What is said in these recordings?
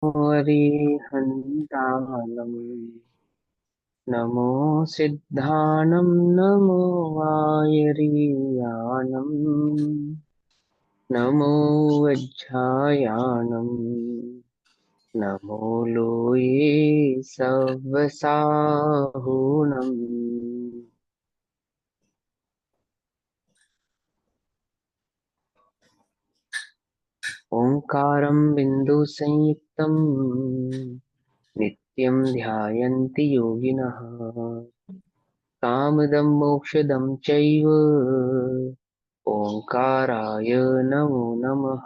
हरिहन्तानम् नमो सिद्धानं नमो वायरियाणम् नमो वज्झायाणम् नमो लोये सव्वसाहुणम् ओंकारं बिन्दुसंयुक्तम् नित्यं ध्यायन्ति योगिनः कामदं मोक्षदं चैव ओंकाराय नमो नमः।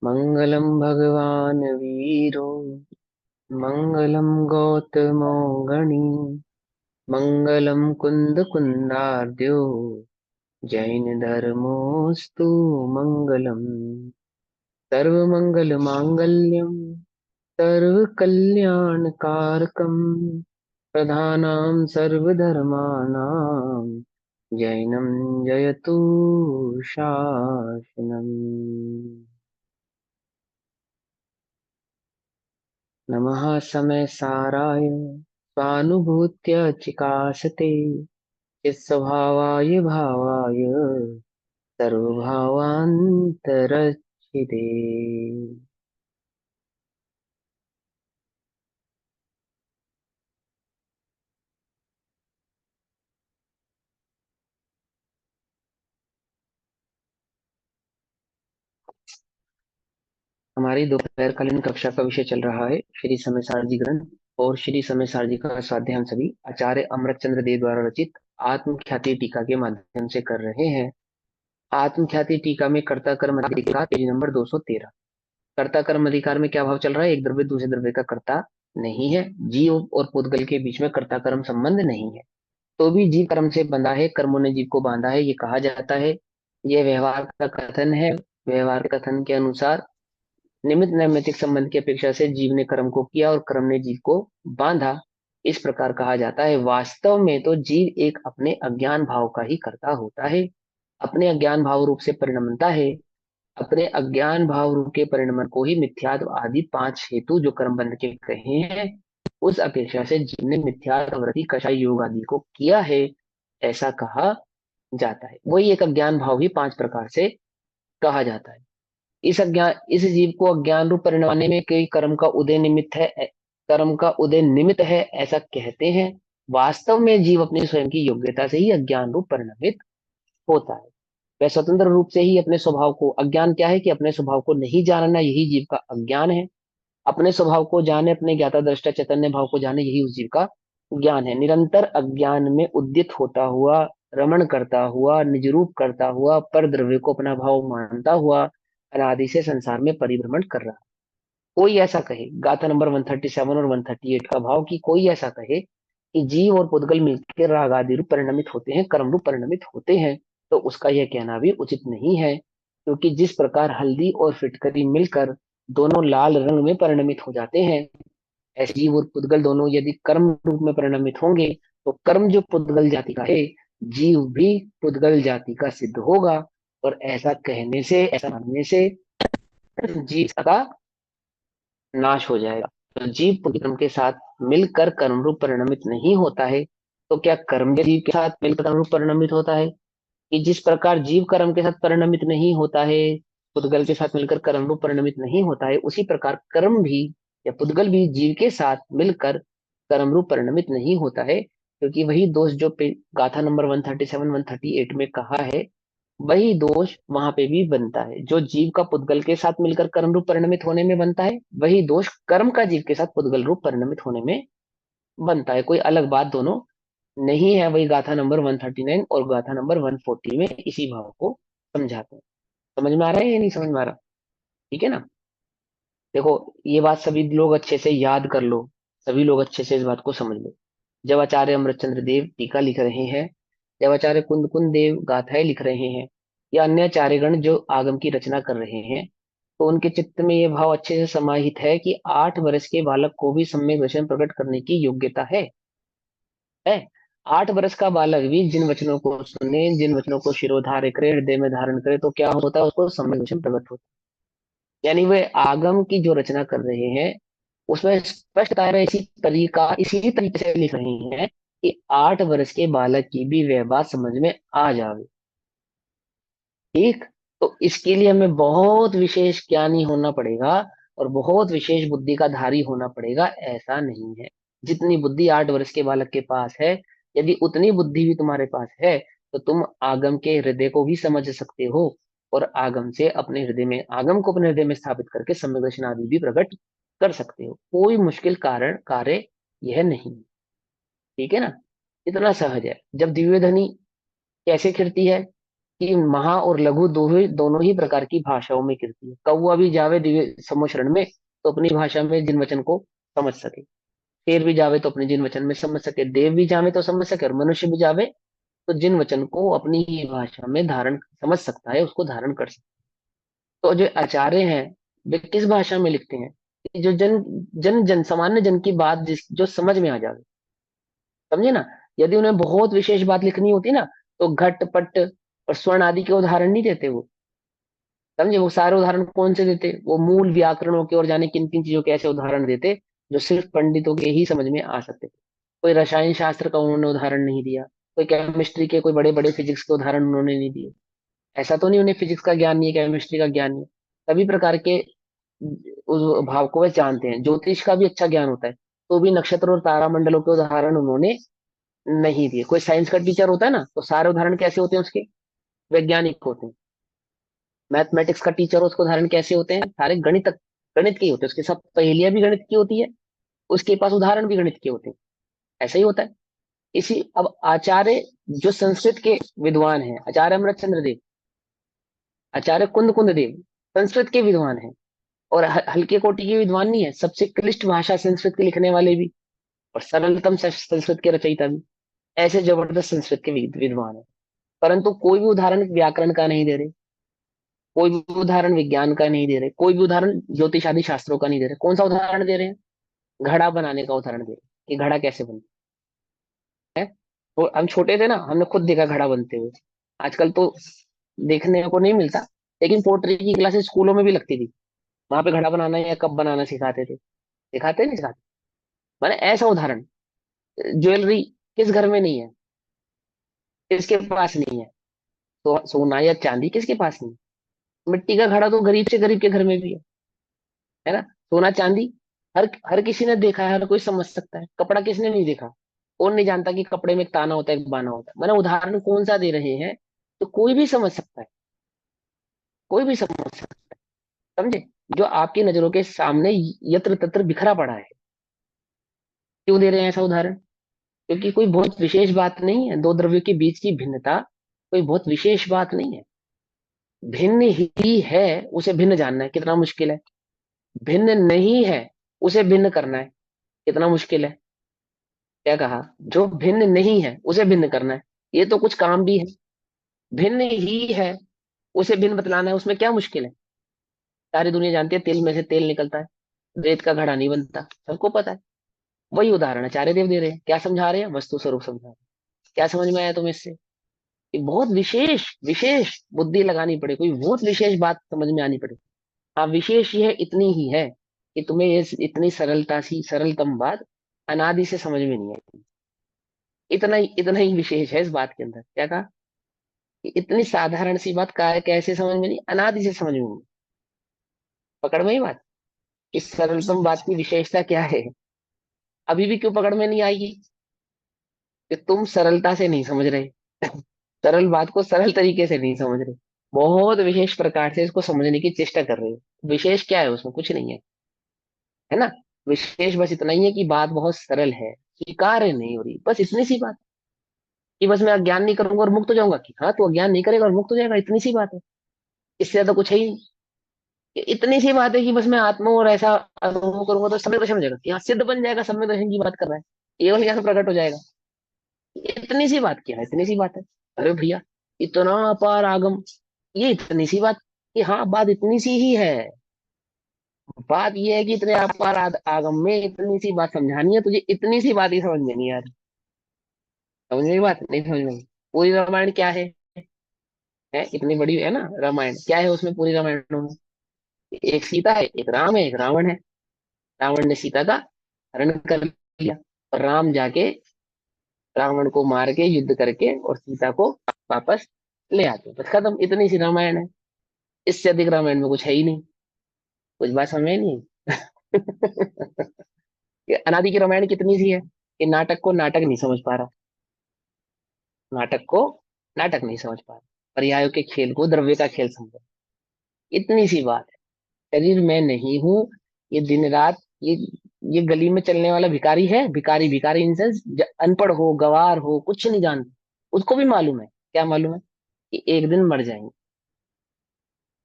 मङ्गलं भगवान् वीरो मङ्गलं गौतमो गणी मङ्गलं कुन्दकुन्दार्द्यो जैनधर्मोऽस्तु मङ्गलम्। सर्वमङ्गलमाङ्गल्यं सर्वकल्याणकारकम् प्रधानां सर्वधर्माणां जैनं जयतु शासनम्। नमः समय साराय स्वानुभूत्य चिकासते चित्स्वभावाय भावाय सर्वभावान्तरचिते। हमारी दोपहरकालीन कक्षा का विषय चल रहा है श्री समय सारजी ग्रंथ और श्री समय सारजी का स्वाध्याय हम सभी आचार्य अमृतचंद्र देव द्वारा रचित आत्मख्याति टीका के माध्यम से कर रहे हैं। आत्मख्याति टीका में कर्ता कर्म अधिकार पेज नंबर 213। कर्ता कर्म अधिकार में क्या भाव चल रहा है? एक द्रव्य दूसरे द्रव्य का कर्ता नहीं है। जीव और पुद्गल के बीच में कर्ता कर्म संबंध नहीं है, तो भी जीव कर्म से बंधा है, कर्मों ने जीव को बांधा है, ये कहा जाता है। यह व्यवहार का कथन है। व्यवहार के कथन के अनुसार निमित्त नैमित्तिक संबंध की अपेक्षा से जीव ने कर्म को किया और कर्म ने जीव को बांधा, इस प्रकार कहा जाता है। वास्तव में तो जीव एक अपने अज्ञान भाव का ही कर्ता होता है, अपने अज्ञान भाव रूप से परिणमता है। अपने अज्ञान भाव रूप के परिणमन को ही मिथ्यात्व आदि पांच हेतु जो कर्म बंध के कहे हैं, उस अपेक्षा से जीव ने मिथ्यात्वृत्ति कषाय योग आदि को किया है, ऐसा कहा जाता है। वही एक अज्ञान भाव ही पांच प्रकार से कहा जाता है। इस जीव को अज्ञान रूप परिणामे में कई कर्म का उदय निमित्त है, कर्म का उदय निमित्त है, ऐसा कहते हैं। वास्तव में जीव अपनी स्वयं की योग्यता से ही अज्ञान रूप परिणमित होता है। वह स्वतंत्र रूप से ही अपने स्वभाव को, अज्ञान क्या है कि अपने स्वभाव को नहीं जानना, यही जीव का अज्ञान है। अपने स्वभाव को जाने, अपने ज्ञाता दृष्टा चैतन्य भाव को जाने, यही उस जीव का ज्ञान है। निरंतर अज्ञान में उद्यत होता हुआ, रमण करता हुआ, निज रूप करता हुआ, पर द्रव्य को अपना भाव मानता हुआ अनादि से संसार में परिभ्रमण कर रहा है। कोई ऐसा कहे, गाथा नंबर 137 और 138 का भाव, कि कोई ऐसा कहे कि जीव और पुद्गल मिलकर राग आदि रूप परिणमित होते हैं, कर्म रूप परिणमित होते हैं, तो उसका यह कहना भी उचित नहीं है। क्योंकि जिस प्रकार हल्दी और फिटकरी मिलकर दोनों लाल रंग में परिणमित हो जाते हैं, ऐसे जीव और पुद्गल दोनों यदि कर्म रूप में परिणमित होंगे, तो कर्म जो पुद्गल जाति का है, जीव भी पुद्गल जाति का सिद्ध होगा। और ऐसा कहने से, ऐसा मानने से जीव का नाश हो जाएगा। तो जीव कर्म के साथ मिलकर कर्म रूप परिणमित नहीं होता है, तो क्या कर्म भी जीव के साथ मिलकर कर्म रूप परिणमित होता है? कि जिस प्रकार जीव कर्म के साथ परिणमित नहीं होता है, पुद्गल के साथ मिलकर कर्म रूप परिणमित नहीं होता है, उसी प्रकार कर्म भी या पुद्गल भी जीव के साथ मिलकर कर्म रूप परिणमित नहीं होता है। क्योंकि वही दोष जो गाथा नंबर 137 138 में कहा है, वही दोष वहां पे भी बनता है। जो जीव का पुद्गल के साथ मिलकर कर्म रूप परिणमित होने में बनता है, वही दोष कर्म का जीव के साथ पुद्गल रूप परिणमित होने में बनता है। कोई अलग बात दोनों नहीं है। वही गाथा नंबर 139 और गाथा नंबर 140 में इसी भाव को समझाते हैं। समझ में आ रहा है या नहीं समझ में आ रहा? ठीक है ना? देखो, ये बात सभी लोग अच्छे से याद कर लो, सभी लोग अच्छे से इस बात को समझ लो। जब आचार्य अमृतचंद्र देव टीका लिख रहे हैं, जब आचार्य कुंद कुंद देव गाथाएं लिख रहे हैं, या अन्य आचार्यगण जो आगम की रचना कर रहे हैं, तो उनके चित्त में यह भाव अच्छे से समाहित है कि 8 वर्ष के बालक को भी सम्यक दर्शन प्रकट करने की योग्यता है। 8 वर्ष का बालक भी जिन वचनों को सुने, जिन वचनों को शिरोधार्य करे, हृदय में धारण करे, तो क्या होता है? उसको सम्यक दर्शन प्रकट होता है। यानी वे आगम की जो रचना कर रहे हैं उसमें स्पष्टता में इसी तरीके से लिख रहे हैं कि 8 वर्ष के बालक की भी वह बात समझ में आ जावे। ठीक। तो इसके लिए हमें बहुत विशेष ज्ञानी होना पड़ेगा और बहुत विशेष बुद्धि का धारी होना पड़ेगा, ऐसा नहीं है। जितनी बुद्धि 8 वर्ष के बालक के पास है, यदि उतनी बुद्धि भी तुम्हारे पास है, तो तुम आगम के हृदय को भी समझ सकते हो और आगम को अपने हृदय में स्थापित करके सम्यक दर्शन आदि भी प्रकट कर सकते हो। कोई मुश्किल कारण कार्य यह नहीं है। ठीक है ना। इतना सहज है। जब दिव्य ध्वनि कैसे गिरती है कि महा और लघु दोनों ही प्रकार की भाषाओं में गिरती है। कौवा भी जावे दिव्य सम्मोचरण में तो अपनी भाषा में जिन वचन को समझ सके, शेर भी जावे तो अपने जिन वचन में समझ सके, देव भी जावे तो समझ सके, और मनुष्य भी जावे तो जिन वचन को अपनी ही भाषा में धारण समझ सकता है उसको धारण कर सकता है। तो जो आचार्य हैं वे किस भाषा में लिखते हैं कि जो जन जन जन सामान्य जन की बात जो समझ में आ जावे। समझे ना। यदि उन्हें बहुत विशेष बात लिखनी होती ना, तो घट पट और स्वर्ण आदि के उदाहरण नहीं देते वो। समझे। वो सारे उदाहरण कौन से देते, वो मूल व्याकरणों के और जाने किन किन चीजों के ऐसे उदाहरण देते जो सिर्फ पंडितों के ही समझ में आ सकते थे। कोई रसायन शास्त्र का उन्होंने उदाहरण नहीं दिया, कोई केमिस्ट्री के कोई बड़े बड़े फिजिक्स के उदाहरण उन्होंने नहीं दिए। ऐसा तो नहीं उन्हें फिजिक्स का ज्ञान नहीं है, केमिस्ट्री का ज्ञान नहीं है। सभी प्रकार के उस भाव को वे जानते हैं। ज्योतिष का भी अच्छा ज्ञान होता है, तो भी नक्षत्र और तारामंडलों के उदाहरण उन्होंने नहीं दिए। कोई साइंस का टीचर होता है ना, तो सारे उदाहरण कैसे होते हैं उसके, वैज्ञानिक होते हैं। मैथमेटिक्स का टीचर हो, उसके उदाहरण कैसे होते हैं, सारे गणित के ही होते हैं। उसके सब पहेलियां भी गणित की होती है, उसके पास उदाहरण भी गणित के होते हैं। ऐसा ही होता है। इसी अब आचार्य जो संस्कृत के विद्वान हैं, आचार्य अमृतचंद्र देव, आचार्य कुंद कुंद देव संस्कृत के विद्वान हैं। और हल्के कोटि के विद्वान नहीं है, सबसे क्लिष्ट भाषा संस्कृत के लिखने वाले भी और सरलतम संस्कृत के रचयिता भी। ऐसे जबरदस्त संस्कृत के विद्वान है। परंतु कोई भी उदाहरण व्याकरण का नहीं दे रहे, कोई भी उदाहरण विज्ञान का नहीं दे रहे, कोई भी उदाहरण ज्योतिष आदि शास्त्रों का नहीं दे रहे। कौन सा उदाहरण दे रहे हैं, घड़ा बनाने का उदाहरण दे रहे हैं कि घड़ा कैसे बनता है। तो हम छोटे थे ना, हमने खुद देखा घड़ा बनते हुए। आजकल तो देखने को नहीं मिलता, लेकिन पोट्री की क्लासेस स्कूलों में भी लगती थी। वहां पे घड़ा बनाना या कप बनाना सिखाते थे। सिखाते नहीं सिखाते। मैंने ऐसा उदाहरण, ज्वेलरी किस घर में नहीं है, किसके पास नहीं है। तो सोना या चांदी किसके पास नहीं है। मिट्टी का घड़ा तो गरीब से गरीब के घर में भी है ना। सोना चांदी हर हर किसी ने देखा है, हर कोई समझ सकता है। कपड़ा किसने नहीं देखा, कौन नहीं जानता कि कपड़े में एक ताना होता है, एक बाना होता है। मैंने उदाहरण कौन सा दे रहे हैं, तो कोई भी समझ सकता है, कोई भी समझ सकता है। समझे। जो आपकी नजरों के सामने यत्र तत्र बिखरा पड़ा है। क्यों दे रहे हैं ऐसा उदाहरण, क्योंकि कोई बहुत विशेष बात नहीं है। दो द्रव्यों के बीच की भिन्नता कोई बहुत विशेष बात नहीं है। भिन्न ही है, उसे भिन्न जानना है कितना मुश्किल है। भिन्न नहीं है, उसे भिन्न करना है कितना मुश्किल है। क्या कहा, जो भिन्न नहीं है उसे भिन्न करना है, ये तो कुछ काम भी है। भिन्न ही है, उसे भिन्न बतलाना है, उसमें क्या मुश्किल है। सारी दुनिया जानती है तेल में से तेल निकलता है, रेत का घड़ा नहीं बनता, सबको पता है। वही उदाहरण आचार्य देव दे रहे हैं। क्या समझा रहे हैं, वस्तु स्वरूप समझा रहे हैं। क्या समझ में आया तुम्हें इससे, कि बहुत विशेष विशेष बुद्धि लगानी पड़े, कोई बहुत विशेष बात समझ में आनी पड़े। हाँ, विशेष ये इतनी ही है कि तुम्हें ये इतनी सरलता सी सरलतम बात अनादि से समझ में नहीं आई। इतना ही विशेष है इस बात के अंदर। क्या कहा, कि इतनी साधारण सी बात का कैसे समझ में नहीं, अनादि से समझ में नहीं। पकड़ में ही बात। इस सरलतम बात की विशेषता क्या है, अभी भी क्यों पकड़ में नहीं आएगी, कि तुम सरलता से नहीं समझ रहे। सरल बात को सरल तरीके से नहीं समझ रहे, बहुत विशेष प्रकार से इसको समझने की चेष्टा कर रहे हो। विशेष क्या है उसमें, कुछ नहीं है ना। विशेष बस इतना ही है कि बात बहुत सरल है, स्वीकार्य नहीं हो रही, बस इतनी सी बात। कि बस मैं अज्ञान नहीं करूंगा और मुक्त हो जाऊंगा, कि हाँ तू अज्ञान नहीं करेगा और मुक्त हो जाएगा, इतनी सी बात है। इससे ज्यादा कुछ है ही नहीं। कि इतनी सी बात है कि बस मैं आत्मा और ऐसा अनुभव करूंगा तो सम्यक दर्शन हो जाएगा, कि हाँ सिद्ध बन जाएगा, सम्यक दर्शन की बात कर रहा है, केवल ज्ञान प्रकट हो जाएगा। इतनी सी बात क्या है, इतनी सी बात है। अरे भैया, इतना अपार आगम, ये इतनी सी बात, कि हाँ बात इतनी सी ही है। बात ये है कि इतने अपार आगम में इतनी सी बात समझानी है तुझे, इतनी सी बात ही समझ में नहीं आ रही। समझ में आई बात, नहीं समझ में आई। पूरी रामायण क्या है इतनी बड़ी है ना रामायण, क्या है उसमें पूरी रामायण में। एक सीता है, एक राम है, एक रावण है। रावण ने सीता का हरण कर लिया, और राम जाके रावण को मार के युद्ध करके और सीता को वापस ले आते, बस खत्म। इतनी सी रामायण है। इससे अधिक रामायण में कुछ है ही नहीं। कुछ बात समझ में नहीं आई? ये अनादि की रामायण कितनी सी है कि नाटक को नाटक नहीं समझ पा रहा। नाटक को नाटक नहीं समझ पा रहा, पर्यायों के खेल को द्रव्य का खेल समझ। इतनी सी बात है। शरीर मैं नहीं हूं। ये दिन रात ये गली में चलने वाला भिखारी है। भिखारी भिखारी इन सेंस, अनपढ़ हो, गवार हो, कुछ नहीं जानता, उसको भी मालूम है। क्या मालूम है? कि एक दिन मर जाएंगे।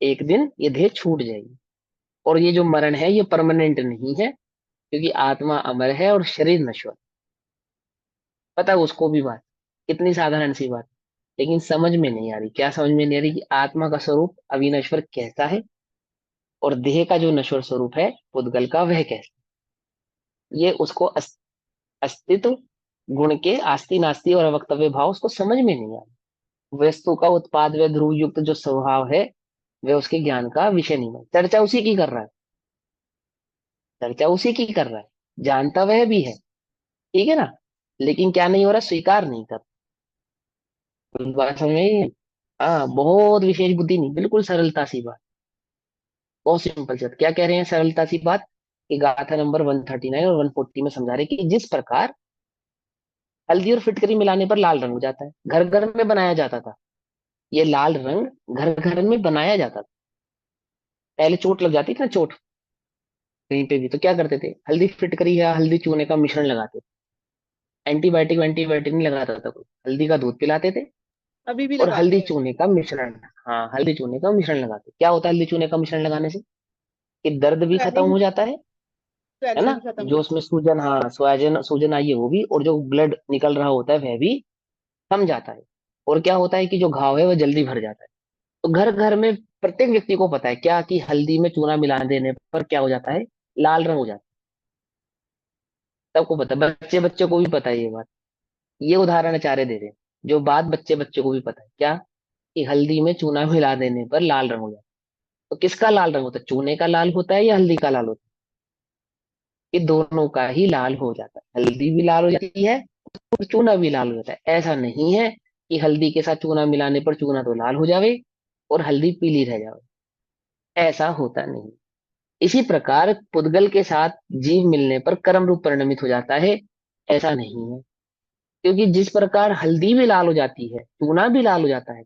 एक दिन ये देह छूट जाएगी। और ये जो मरण है ये परमानेंट नहीं है, क्योंकि आत्मा अमर है और शरीर नश्वर। पता है उसको भी बात। कितनी साधारण सी बात, लेकिन समझ में नहीं आ रही। क्या समझ में नहीं आ रही? कि आत्मा का स्वरूप अविनश्वर कैसा है, और देह का जो नश्वर स्वरूप है पुद्गल का, वह कैसा। ये उसको अस्तित्व गुण के आस्ति नास्ति और अवक्तव्य भाव उसको समझ में नहीं आ रहा। वस्तु का उत्पाद व ध्रुव युक्त जो स्वभाव है, वह उसके ज्ञान का विषय नहीं है। चर्चा उसी की कर रहा है। चर्चा उसी की कर रहा है, जानता वह भी है। ठीक है ना? लेकिन क्या नहीं हो रहा? स्वीकार नहीं कर। बात समझ में आई? हाँ, बहुत विशेष बुद्धि नहीं, बिल्कुल सरलता सी बात। बहुत सिंपल सी बात। क्या कह रहे हैं सरलता सी बात? कि गाथा नंबर 139 और 140 में समझा रहे कि जिस प्रकार हल्दी और फिटकरी मिलाने पर लाल रंग हो जाता है, घर घर में बनाया जाता था। ये लाल रंग घर घर में बनाया जाता था। पहले चोट लग जाती थी ना, चोट कहीं पे भी, तो क्या करते थे? हल्दी फिटकरी या हल्दी चूने का मिश्रण लगाते थे। एंटीबायोटिक एंटीबायोटिक नहीं लगाता था कोई, हल्दी का दूध पिलाते थे अभी भी और लगाते हल्दी हैं। चूने का मिश्रण। हाँ, हल्दी चूने का मिश्रण लगाते। क्या होता है हल्दी चूने का मिश्रण लगाने से? कि दर्द भी खत्म स्वेलिंग, हो जाता है स्वेलिंग ना? भी खत्म जो हो उसमें सूजन, हाँ सूजन सूजन आई है वो भी, और जो ब्लड निकल रहा होता है वह भी थम जाता है। और क्या होता है कि जो घाव है वह जल्दी भर जाता है। तो घर घर में प्रत्येक व्यक्ति को पता है क्या, कि हल्दी में चूना मिला देने पर क्या हो जाता है? लाल रंग हो जाता है। सबको पता है, बच्चे बच्चे को भी पता है ये बात। ये उदाहरण आचार्य दे रहे हैं। जो बात बच्चे बच्चे को भी पता है, क्या? कि हल्दी में चूना मिला देने पर लाल रंग हो जाता है। तो किसका लाल रंग होता है? चूने का लाल होता है या हल्दी का लाल होता है? ये दोनों का ही लाल हो जाता है। हल्दी भी लाल हो जाती है और चूना भी लाल हो जाता है। ऐसा नहीं है कि हल्दी के साथ चूना मिलाने पर चूना तो लाल हो जावे और हल्दी पीली रह जावे। ऐसा होता नहीं। इसी प्रकार पुद्गल के साथ जीव मिलने पर कर्म रूप परिणमित हो जाता है। ऐसा नहीं है, क्योंकि जिस प्रकार हल्दी भी लाल हो जाती है, चूना भी लाल हो जाता है।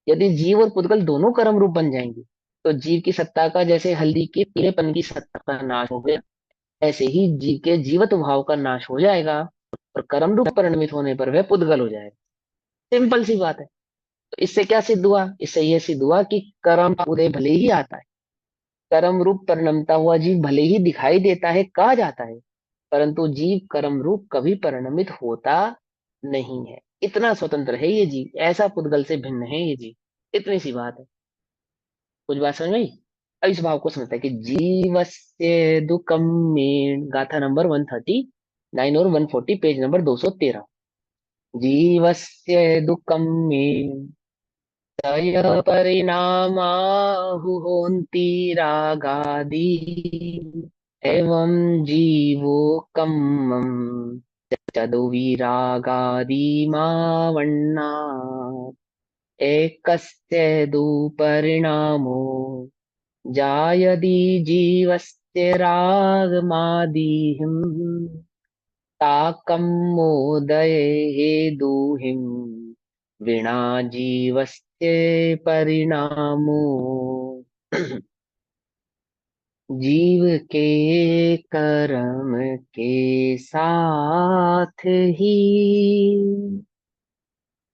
यदि जीव और पुद्गल दोनों कर्म रूप बन जाएंगे, तो जीव की सत्ता का, जैसे हल्दी के पीलेपन की सत्ता का नाश हो गया, ऐसे ही जीव के जीवत भाव का नाश हो जाएगा, और कर्म रूप परिणमित होने पर वह पुद्गल हो जाएगा। सिंपल सी बात है। तो इससे क्या सिद्ध हुआ? इससे यह सिद्ध हुआ कि कर्म उदय भले ही आता है, कर्म रूप परिणमता हुआ जीव भले ही दिखाई देता है, कहा जाता है, परंतु जीव कर्म रूप कभी परिणमित होता नहीं है। इतना स्वतंत्र है ये जीव, ऐसा पुद्गल से भिन्न है ये जीव। इतनी सी बात है। कुछ बात समझ में आई? अब इस भाव को समझता है कि जीवस्य दुखम में, गाथा नंबर 139 और 140, पेज नंबर 213। जीवस्य दुखम में तय परिणामाहुहोन्ति रागादि एवं जीवो कम्मं तदुविरागादिमावण्णा एकस्य दुपरिणामो जायति जीवस्य रागमादिहिं ताकं मोदये दुहिं विना जीवस्य परिणामो। जीव के कर्म के साथ ही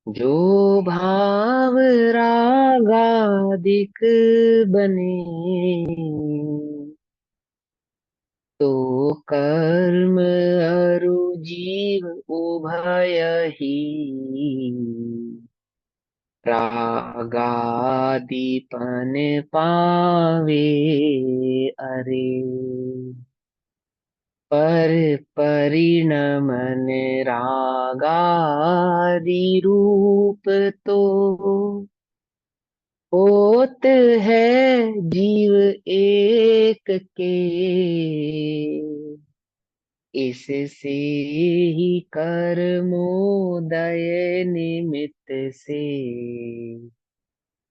जो भाव रागादिक बने, तो कर्म अरु जीव उभय ही रागादिपन पावे। अरे पर परिणमन रागादि रूप तो होत है जीव एक के, इससे ही कर्मोदय निमित्त से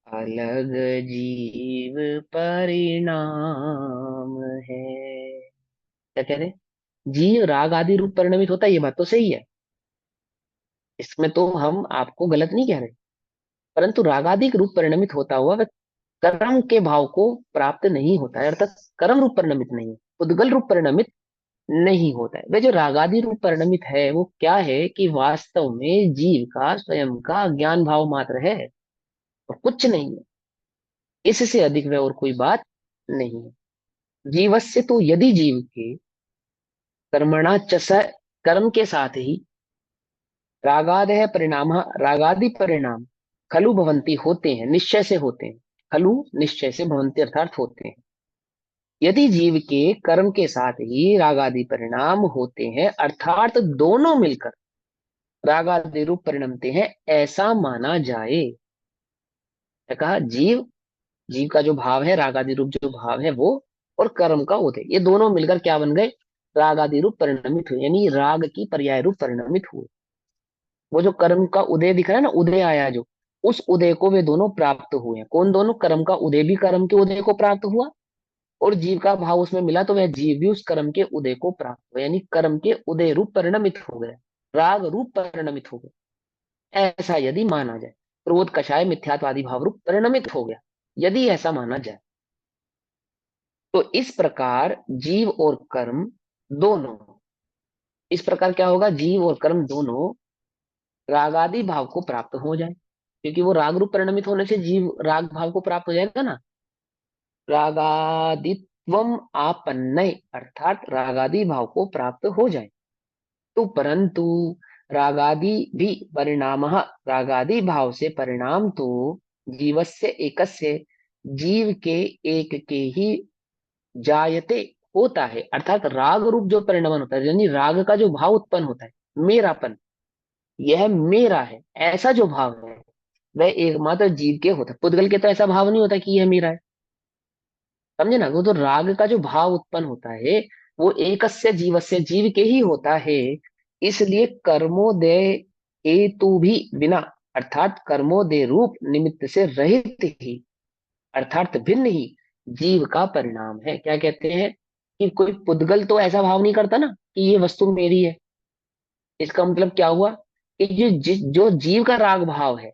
अलग जीव परिणाम है। क्या कह रहे हैं? जीव राग आदि रूप परिणमित होता है, ये बात तो सही है, इसमें तो हम आपको गलत नहीं कह रहे। परंतु रागादिक रूप परिणमित होता हुआ वह कर्म के भाव को प्राप्त नहीं होता है, अर्थात कर्म रूप परिणमित नहीं है, उद्गल रूप परिणमित नहीं होता है। वह जो रागादि रूप परिणमित है वो क्या है कि वास्तव में जीव का स्वयं का ज्ञान भाव मात्र है और कुछ नहीं है, इससे अधिक वह और कोई बात नहीं है। जीवस्य तो यदि जीव के कर्मणा च स, कर्म के साथ ही रागादय परिणाम, रागादि परिणाम खलु भवंती होते हैं, निश्चय से होते हैं, खलु निश्चय से भवंती अर्थात होते हैं। यदि जीव के कर्म के साथ ही रागादि परिणाम होते हैं अर्थात दोनों मिलकर रागादि रूप परिणमते हैं, ऐसा माना जाए। क्या कहा? जीव, जीव का जो भाव है, रागादि रूप जो भाव है वो, और कर्म का उदय, ये दोनों मिलकर क्या बन गए? रागादि रूप परिणमित हुए, यानी राग की पर्याय रूप परिणमित हुए। वो जो कर्म का उदय दिख रहा है ना, उदय आया जो, उस उदय को वे दोनों प्राप्त हुए हैं। कौन दोनों? कर्म का उदय भी कर्म के उदय को प्राप्त हुआ, और जीव का भाव उसमें मिला तो वह जीव भी उस कर्म के उदय को प्राप्त हुआ, यानी कर्म के उदय रूप परिणमित हो गए, राग रूप परिणमित हो गए। ऐसा यदि माना जाए, क्रोध कषाय मिथ्यात्वादी भाव रूप परिणमित हो गया, यदि ऐसा माना जाए, तो इस प्रकार जीव और कर्म दोनों, इस प्रकार क्या होगा? जीव और कर्म दोनों रागादि भाव को प्राप्त हो जाए, क्योंकि वो राग रूप परिणमित होने से जीव राग भाव को प्राप्त हो जाएगा ना। रागादित्वम आपन्नय, अर्थात रागादि भाव को प्राप्त हो जाए। तो परंतु रागादि भी परिणाम, रागादि भाव से परिणाम तो जीवस्य एकस्य, जीव के एक के ही जायते होता है, अर्थात राग रूप जो परिणमन होता है, यानी राग का जो भाव उत्पन्न होता है, मेरापन, यह मेरा है, ऐसा जो भाव है वह एकमात्र जीव के होता है। पुद्गल के तो ऐसा भाव नहीं होता कि यह मेरा है, समझे ना? वो तो राग का जो भाव उत्पन्न होता है वो एकस्य जीवस्य, जीव के ही होता है। इसलिए कर्मोदय हेतु भी बिना, अर्थात कर्मोदय रूप निमित्त से रहित ही, अर्थात भिन्न ही जीव का परिणाम है। क्या कहते हैं? कि कोई पुद्गल तो ऐसा भाव नहीं करता ना कि ये वस्तु मेरी है। इसका मतलब क्या हुआ कि जो जीव का राग भाव है,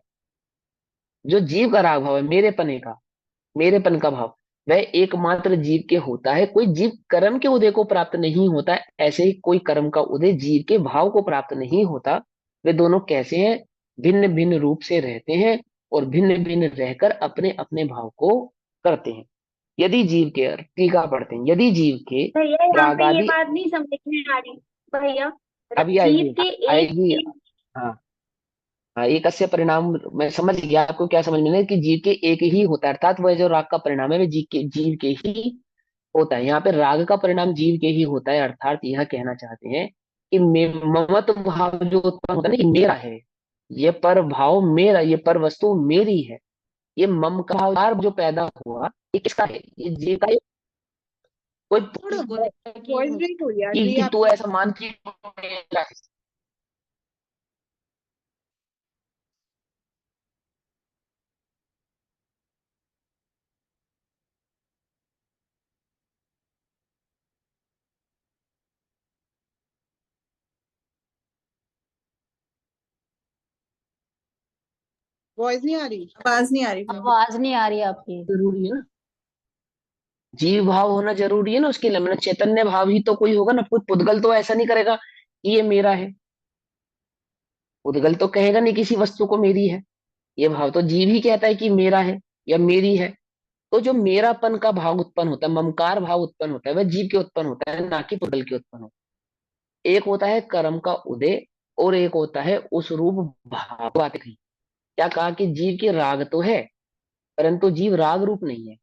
जो जीव का राग भाव है, मेरेपन का भाव, वह एकमात्र जीव के होता है। कोई जीव कर्म के उदय को प्राप्त नहीं होता है, ऐसे ही कोई कर्म का उदय जीव के भाव को प्राप्त नहीं होता। वे दोनों कैसे हैं? भिन्न भिन्न रूप से रहते हैं और भिन्न भिन्न रहकर अपने अपने भाव को करते हैं। यदि जीव के, टीका पढ़ते हैं, यदि जीव के भैया यहाँ पे ये रागादि, बात नहीं समझ में आ रही। भैया, अभी जीव आएगी, के एक आएगी। एक हाँ, हाँ, एक अस्य परिणाम, मैं समझ गया आपको क्या समझ में नहीं, कि जीव के एक ही होता है, अर्थात वह जो राग का परिणाम है वह जीव के ही होता है। यहाँ पे राग का परिणाम जीव के ही होता है, अर्थात यह कहना चाहते हैं कि ममत्व भाव जो उत्पन्न होता है ना, कि मेरा है, ये पर भाव मेरा, ये पर वस्तु मेरी है, ये मम का भाव जो पैदा हुआ, ये किसका है? ये जीव का है। कोई थोड़ा बोले वॉइस ब्रेक हो गया जी कि तू आपकी। ऐसा मान कि मेरा है। वॉइस नहीं आ रही, आवाज नहीं आ रही फिर। आवाज नहीं आ रही आपकी। जरूरी है ना, जीव भाव होना जरूरी है ना उसके लिए, मतलब चैतन्य भाव ही तो कोई होगा ना। कोई पुद्गल तो ऐसा नहीं करेगा कि ये मेरा है, पुद्गल तो कहेगा नहीं किसी वस्तु को मेरी है। ये भाव तो जीव ही कहता है कि मेरा है या मेरी है। तो जो मेरापन का भाव उत्पन्न होता है, ममकार भाव उत्पन्न होता है, वह जीव के उत्पन्न होता है, ना कि पुद्गल के उत्पन्न होता है। एक होता है कर्म का उदय, और एक होता है उस रूप भाव। बात कही, क्या कहा कि जीव के राग तो है परंतु जीव राग रूप नहीं है।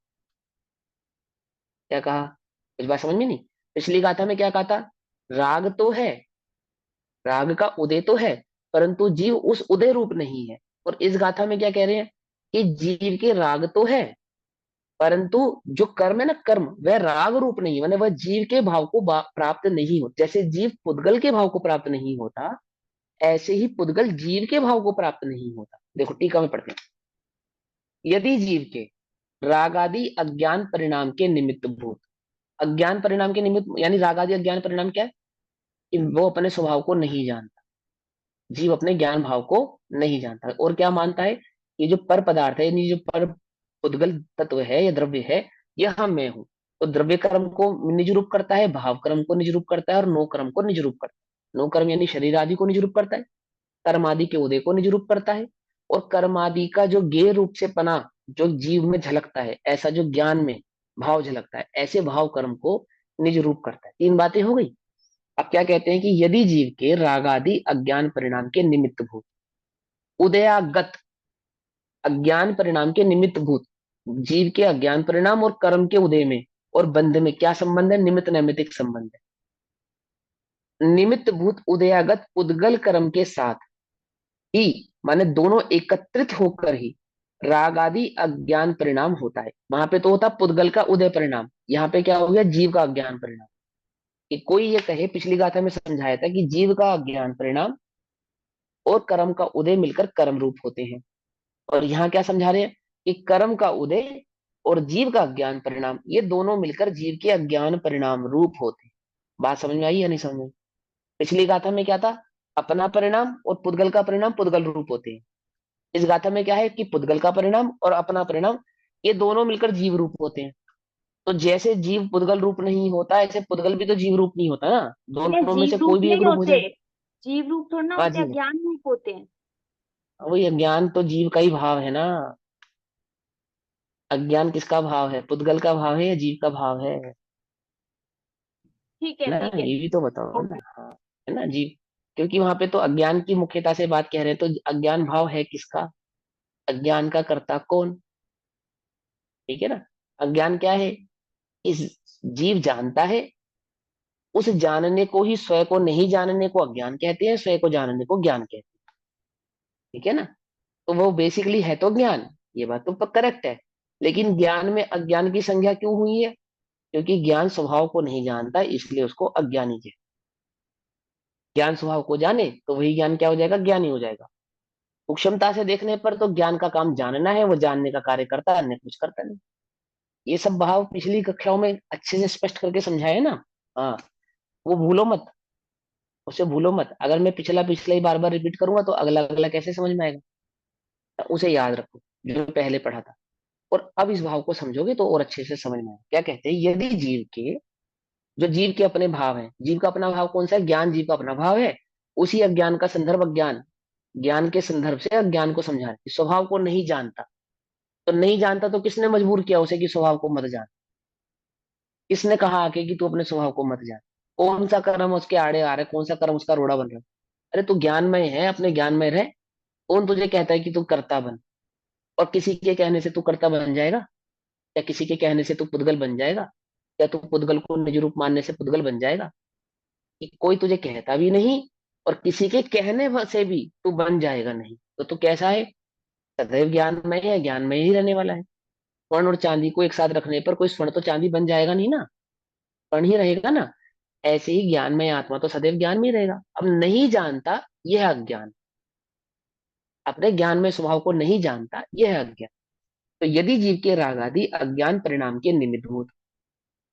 क्या कहा? इस बात समझ में नहीं? पिछली गाथा में क्या कहा था? राग तो है, राग का उदय तो है, परंतु जीव उस उदय रूप नहीं है। और इस गाथा में क्या कह रहे हैं? कि जीव के राग तो है, परंतु जो कर्म है ना, कर्म वह राग रूप नहीं है, माने वह जीव के भाव को प्राप्त नहीं हो। जैसे जीव पुद्गल के भाव को प्राप्त नहीं होता, ऐसे ही पुद्गल जीव के भाव को प्राप्त नहीं होता। देखो टीका में पढ़ते हैं। यदि जीव के राग आदि अज्ञान परिणाम के निमित्त भूत, अज्ञान परिणाम के निमित्त यानी राग आदि अज्ञान परिणाम क्या है? कि वो अपने स्वभाव को नहीं जानता, जीव अपने ज्ञान भाव को नहीं जानता, और क्या मानता है? ये जो पर पदार्थ है, यानी जो पर उद्गल तत्व है या द्रव्य है, यह हम मैं हूं। तो द्रव्य कर्म को निज रूप करता है, भाव कर्म को निज रूप करता है, और नो कर्म को निज रूप करता है। नो कर्म यानी शरीर आदि को निज रूप करता है, कर्म आदि के उदय को निज रूप करता है, और कर्म आदि का जो गेय रूप से पना जो जीव में झलकता है, ऐसा जो ज्ञान में भाव झलकता है, ऐसे भाव कर्म को निज रूप करता है। तीन बातें हो गई। अब क्या कहते हैं? कि यदि जीव के राग आदि अज्ञान परिणाम के निमित्त भूत, उदयागत अज्ञान परिणाम के निमित्त भूत, जीव के अज्ञान परिणाम और कर्म के उदय में और बंध में क्या संबंध है? निमित्त नैमित्तिक संबंध है। निमित्त भूत उदयागत उद्गल कर्म के साथ ही, माने दोनों एकत्रित होकर ही राग आदि अज्ञान परिणाम होता है। वहां पे तो होता पुद्गल का उदय परिणाम, यहाँ पे क्या हो गया? जीव का अज्ञान परिणाम। कि कोई ये कहे, पिछली गाथा में समझाया था कि जीव का अज्ञान परिणाम और कर्म का उदय मिलकर कर्म रूप होते हैं। और यहाँ क्या समझा रहे हैं? कि कर्म का उदय और जीव का अज्ञान परिणाम, ये दोनों मिलकर जीव के अज्ञान परिणाम रूप होते हैं। बात समझ में आई या नहीं समझ में? पिछली गाथा में क्या था? अपना परिणाम और पुद्गल का परिणाम पुद्गल रूप होते हैं। इस गाथा में क्या है? कि पुद्गल का परिणाम और अपना परिणाम, ये दोनों मिलकर जीव रूप होते हैं। तो जैसे जीव पुद्गल रूप नहीं होता, ऐसे पुद्गल भी तो जीव रूप नहीं होता ना, ये दोनों में जीव से कोई रूप भी एक नहीं रूप हो होते, जाए। जीव रूप थोड़ा ना हाँ होते, जी, अज्ञान रूप होते हैं। वही अज्ञान तो जीव का ही भाव है ना। अज्ञान किसका भाव है? पुद्गल का भाव है या जीव का भाव है? ठीक है ना, ठीक है। ये भी तो बताओ ना। ओके। हाँ, है ना जीव। क्योंकि वहां पे तो अज्ञान की मुख्यता से बात कह रहे हैं, तो अज्ञान भाव है किसका? अज्ञान का कर्ता कौन? ठीक है ना। अज्ञान क्या है? इस जीव जानता है, उस जानने को ही, स्वयं को नहीं जानने को अज्ञान कहते हैं, स्वयं को जानने को ज्ञान कहते हैं। ठीक है ना। तो वो बेसिकली है तो ज्ञान, ये बात तो करेक्ट है। लेकिन ज्ञान में अज्ञान की संज्ञा क्यों हुई है? क्योंकि ज्ञान स्वभाव को नहीं जानता, इसलिए उसको अज्ञानी कहते हैं। ज्ञान स्वभाव को जाने तो वही ज्ञान क्या हो जाएगा? ज्ञानी हो जाएगा। सूक्ष्मता से देखने पर तो ज्ञान का काम जानना है, वो जानने का कार्य करता है, अन्य कुछ करता नहीं। ये सब भाव पिछली कक्षाओं में अच्छे से स्पष्ट करके समझाए ना। हाँ, वो भूलो मत, उसे भूलो मत। अगर मैं पिछला पिछला ही बार बार रिपीट करूंगा तो अगला अगला कैसे समझ में आएगा? तो उसे याद रखो जो पहले पढ़ा था, और अब इस भाव को समझोगे तो और अच्छे से समझ में आएगा। क्या कहते हैं? यदि जीव के, जो जीव के अपने भाव है, जीव का अपना भाव कौन सा है? ज्ञान जीव का अपना भाव है। उसी अज्ञान का संदर्भ अज्ञान, ज्ञान के संदर्भ से अज्ञान को समझा है। स्वभाव को नहीं जानता, तो नहीं जानता तो किसने मजबूर किया उसे कि स्वभाव को मत जान? किसने कहा आके कि तू अपने स्वभाव को मत जान? कौन सा कर्म उसके आड़े आ रहा है, कौन सा कर्म उसका रोड़ा बन रहा है? अरे तू ज्ञानमय है, अपने ज्ञान में रह। कौन तुझे कहता है कि तू कर्ता बन? और किसी के कहने से तू कर्ता बन जाएगा? या किसी के कहने से तू पुद्गल बन जाएगा? या तू पुद्गल को निज रूप मानने से पुद्गल बन जाएगा? कि कोई तुझे कहता भी नहीं, और किसी के कहने से भी तू बन जाएगा नहीं, तो तू कैसा है? सदैव ज्ञान में है, ज्ञान में ही रहने वाला है। स्वर्ण और चांदी को एक साथ रखने पर कोई स्वर्ण तो चांदी बन जाएगा नहीं ना, स्वर्ण ही रहेगा ना। ऐसे ही ज्ञान में आत्मा तो सदैव ज्ञान में ही रहेगा। अब नहीं जानता, यह अज्ञान। अपने ज्ञान में स्वभाव को नहीं जानता, यह अज्ञान। तो यदि जीव के राग आदि अज्ञान परिणाम के निमित्त भूत,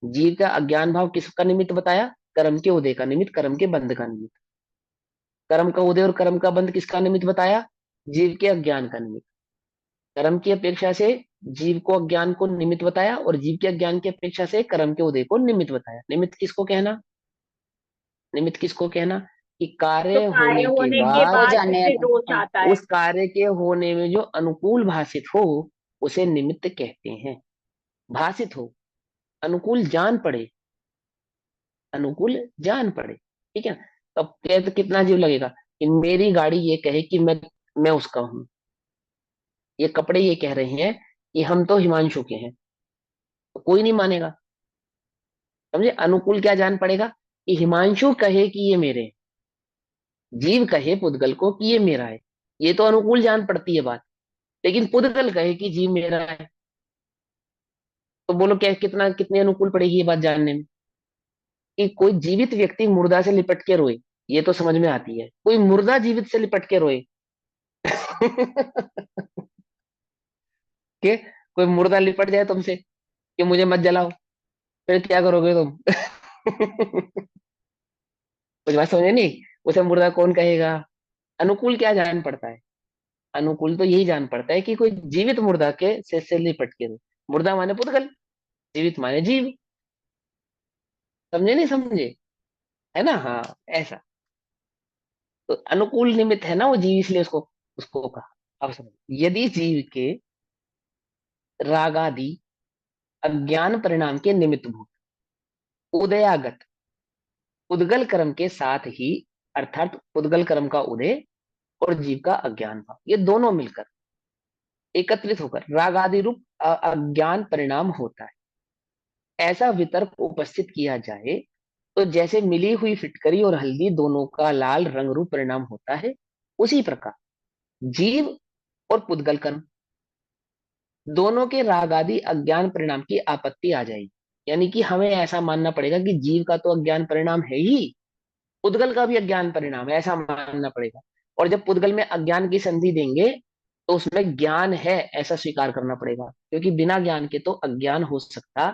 जीव का अज्ञान भाव किसका निमित्त बताया? कर्म के उदय का निमित्त, कर्म के बंध का निमित्त। कर्म का उदय और कर्म का बंध किसका निमित्त बताया? जीव के अज्ञान का निमित्त। कर्म की अपेक्षा से जीव को अज्ञान को निमित्त बताया, और जीव के अज्ञान की अपेक्षा से कर्म के उदय को निमित्त बताया। निमित्त किसको कहना? निमित्त किसको कहना? कि तो कार्य कार्य होने के होने के हो बाद बाद जाने उससे दोष हाँ। आता है। उस कार्य के होने में जो अनुकूल भाषित हो, उसे निमित्त कहते हैं। भाषित हो, अनुकूल जान पड़े, अनुकूल जान पड़े। ठीक है। तो अब तो कितना अजीब लगेगा कि मेरी गाड़ी ये कहे कि मैं उसका हूं, ये कपड़े ये कह रहे हैं कि हम तो हिमांशु के हैं, तो कोई नहीं मानेगा। समझे? अनुकूल क्या जान पड़ेगा? कि हिमांशु कहे कि ये मेरे हैं, जीव कहे पुद्गल को कि ये मेरा है, ये तो अनुकूल जान पड़ती है बात। लेकिन पुद्गल कहे कि जीव मेरा है, तो बोलो क्या कितना कितनी अनुकूल पड़ेगी ये बात जानने में। कि कोई जीवित व्यक्ति मुर्दा से लिपट के रोए, ये तो समझ में आती है। कोई मुर्दा जीवित से लिपट के रोए कि कोई मुर्दा लिपट जाए तुमसे कि मुझे मत जलाओ, फिर क्या करोगे तुम? कुछ बात समझे नहीं? उसे मुर्दा कौन कहेगा? अनुकूल क्या जान पड़ता है? अनुकूल तो यही जान पड़ता है कि कोई जीवित मुर्दा के से लिपट के रोए। मुर्दा माने पुद्गल, जीवित माने जीव। समझे नहीं समझे? है ना? हाँ, ऐसा। तो अनुकूल निमित्त है ना वो जीव, इसलिए उसको उसको कहा। अब समझ, यदि जीव के रागादि अज्ञान परिणाम के निमित्त भूत उदयागत उद्गल कर्म के साथ ही, अर्थात उद्गल कर्म का उदय और जीव का अज्ञान भाव, ये दोनों मिलकर एकत्रित होकर राग आदि रूप अज्ञान परिणाम होता है। ऐसा वितर्क उपस्थित किया जाए तो जैसे मिली हुई फिटकरी और हल्दी दोनों का लाल रंग रूप परिणाम होता है, उसी प्रकार जीव और पुद्गल कर्म दोनों के राग आदि अज्ञान परिणाम की आपत्ति आ जाएगी। यानी कि हमें ऐसा मानना पड़ेगा कि जीव का तो अज्ञान परिणाम है ही, पुद्गल का भी अज्ञान परिणाम है, ऐसा मानना पड़ेगा। और जब पुद्गल में अज्ञान की संधि देंगे तो उसमें ज्ञान है ऐसा स्वीकार करना पड़ेगा, क्योंकि बिना ज्ञान के तो अज्ञान हो सकता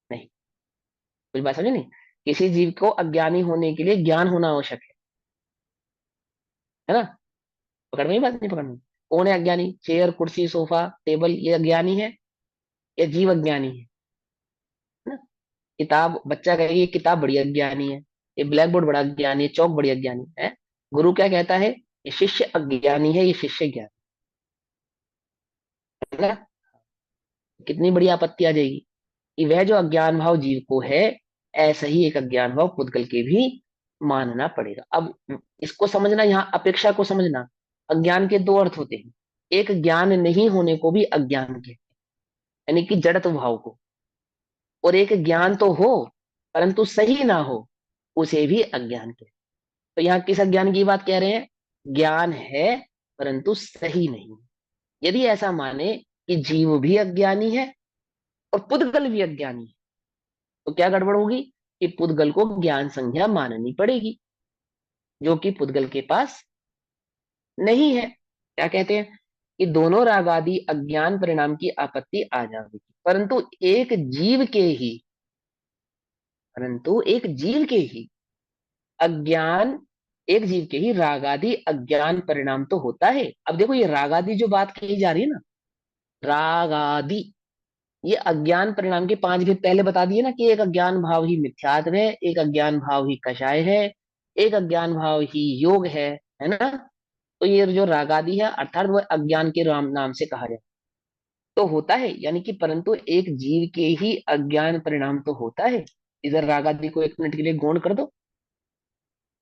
नहीं। कुछ बात समझे नहीं? किसी जीव को अज्ञानी होने के लिए ज्ञान होना आवश्यक है ना? पकड़ में ही बात नहीं? पकड़ में? कौन है अज्ञानी? चेयर कुर्सी सोफा टेबल, ये अज्ञानी है या जीव अज्ञानी है? ना? किताब, बच्चा कहेगा ये किताब बड़ी अज्ञानी है, ये ब्लैक बोर्ड बड़ा अज्ञानी है, चौक बड़ी अज्ञानी है। गुरु क्या कहता है? ये शिष्य अज्ञानी है, ये शिष्य ज्ञानी है ना? कितनी बड़ी आपत्ति आ जाएगी कि वह जो अज्ञान भाव जीव को है, ऐसा ही एक अज्ञान भाव पुद्गल के भी मानना पड़ेगा। अब इसको समझना, यहाँ अपेक्षा को समझना। अज्ञान के दो अर्थ होते हैं। एक ज्ञान नहीं होने को भी अज्ञान कहते हैं, यानी कि जड़त्व भाव को। और एक ज्ञान तो हो परंतु सही ना हो, उसे भी अज्ञान कहते हैं। तो यहाँ किस अज्ञान की बात कह रहे हैं? ज्ञान है परंतु सही नहीं। यदि ऐसा माने कि जीव भी अज्ञानी है और पुद्गल भी अज्ञानी है, तो क्या गड़बड़ होगी? कि पुद्गल को ज्ञान संज्ञा माननी पड़ेगी, जो कि पुद्गल के पास नहीं है। क्या कहते हैं? कि दोनों राग आदि अज्ञान परिणाम की आपत्ति आ जाएगी, परंतु एक जीव के ही अज्ञान, एक जीव के ही रागादि अज्ञान परिणाम तो होता है। अब देखो, ये रागादि जो बात कही जा रही है ना, रागादि, ये अज्ञान परिणाम के पांच भेद पहले बता दिए ना, कि एक अज्ञान भाव ही मिथ्यात्व है, एक अज्ञान भाव ही कषाय है, एक अज्ञान भाव ही योग है ना? तो ये जो रागादि है, अर्थात वो अज्ञान के राम नाम से कहा जाए तो होता है। यानी कि परंतु एक जीव के ही अज्ञान परिणाम तो होता है। इधर रागादि को एक मिनट के लिए गौण कर दो,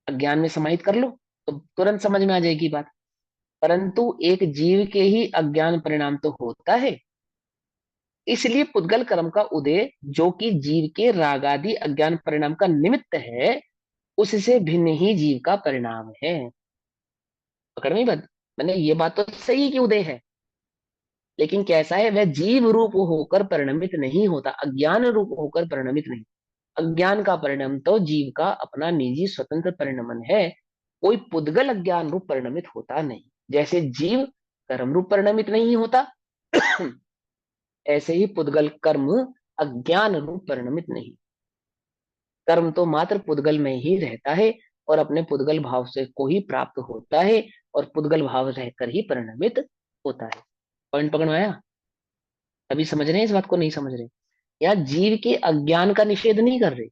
अज्ञान में समाहित कर लो, तो तुरंत समझ में आ जाएगी बात। परंतु एक जीव के ही अज्ञान परिणाम तो होता है, इसलिए पुद्गल कर्म का उदय, जो कि जीव के रागादि अज्ञान परिणाम का निमित्त है, उससे भिन्न ही जीव का परिणाम है। पकड़ में बात? मैंने ये बात तो सही है कि उदय है, लेकिन कैसा है? वह जीव रूप होकर परिणमित नहीं होता, अज्ञान रूप होकर परिणमित नहीं। अज्ञान का परिणाम तो जीव का अपना निजी स्वतंत्र परिणमन है, कोई पुद्गल अज्ञान रूप परिणमित होता नहीं। जैसे जीव कर्म रूप परिणमित नहीं होता, ऐसे ही पुद्गल कर्म अज्ञान रूप परिणमित नहीं। कर्म तो मात्र पुद्गल में ही रहता है और अपने पुद्गल भाव से को ही प्राप्त होता है, और पुद्गल भाव रहकर ही परिणमित होता है। पॉइंट पकड़ में आया? अभी समझ रहे हैं इस बात को? नहीं समझ रहे? या जीव के अज्ञान का निषेध नहीं कर रहे,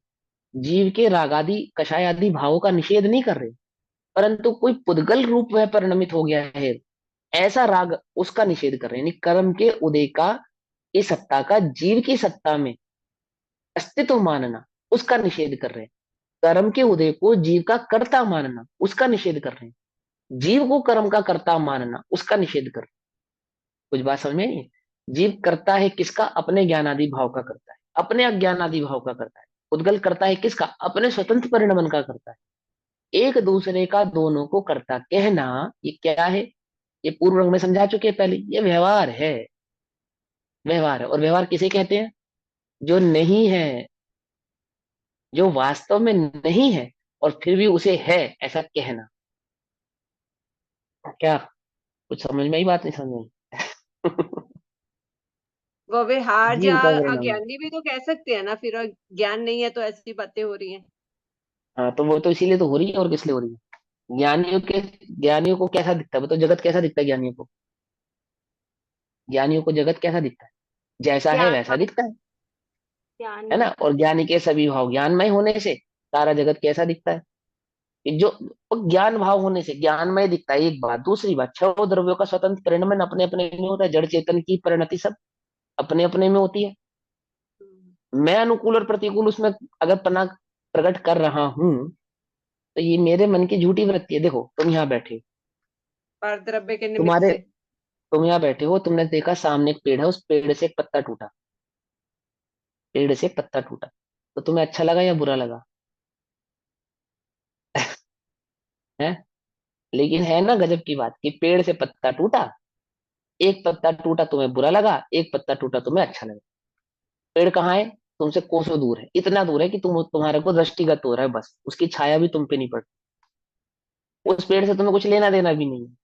जीव के रागादि कषाय आदि भावों का निषेध नहीं कर रहे, परंतु कोई पुद्गल रूप वह परिणमित हो गया है, ऐसा राग, उसका निषेध कर रहे हैं। यानी कर्म के उदय का, इस सत्ता का जीव की सत्ता में अस्तित्व मानना, उसका निषेध कर रहे हैं। कर्म के उदय को जीव का कर्ता मानना, उसका निषेध कर रहे हैं। जीव को कर्म का कर्ता मानना, उसका निषेध कर रहे हैं। कुछ बात समझ में नहीं है? जीव करता है किसका? अपने ज्ञानादि भाव का करता है, अपने अज्ञानादि भाव का करता है। उद्गल करता है किसका? अपने स्वतंत्र परिणमन का करता है। एक दूसरे का दोनों को कर्ता कहना, ये क्या है? ये पूर्व रंग में समझा चुके हैं पहले, ये व्यवहार है। व्यवहार है, और व्यवहार किसे कहते हैं? जो नहीं है, जो वास्तव में नहीं है और फिर भी उसे है ऐसा कहना। क्या कुछ समझ में आई? बात नहीं समझ में आई? वो व्यवहार जीव या का परिणाम है। अज्ञानी भी तो कह सकते हैं ना फिर, और ज्ञान नहीं है तो ऐसी बातें हो रही हैं। हाँ, तो वो तो इसीलिए तो हो रही है, और किस लिए हो रही है? ज्ञानियों को कैसा दिखता है? तो जगत कैसा दिखता है ज्ञानियों को? ज्ञानियों को जगत कैसा दिखता है? जैसा है ज्ञान वैसा दिखता है ना? ज्ञानमय। और ज्ञानी के सभी भाव ज्ञानमय होने से सारा जगत कैसा दिखता है? कि जो वो ज्ञान भाव होने से ज्ञानमय दिखता है, एक बात। दूसरी बात, छह द्रव्यों का स्वतंत्र परिणमन अपने अपने में होता है, जड़ चेतन की परिणति सब अपने अपने में होती है। हम्म, मैं अनुकूल और प्रतिकूल उसमें अगर पना प्रकट कर रहा हूं, तो ये मेरे मन की झूठी वृत्ति है। देखो, तुम यहाँ बैठे, पर द्रव्य के निमित्त तुम्हारे से। तुम यहाँ बैठे हो, तुमने देखा सामने एक पेड़ है, उस पेड़ से एक पत्ता टूटा, पेड़ से एक पत्ता टूटा, तो तुम्हें अच्छा लगा या बुरा लगा? है? लेकिन है ना गजब की बात कि पेड़ से पत्ता टूटा, एक पत्ता टूटा तुम्हें बुरा लगा, एक पत्ता टूटा तुम्हें अच्छा लगा। पेड़ कहाँ है? तुमसे कोसों दूर है, इतना दूर है कि तुम्हारे को दृष्टिगत हो रहा है, बस उसकी छाया भी तुम पे नहीं पड़। उस पेड़ से तुम्हें कुछ लेना देना भी नहीं है,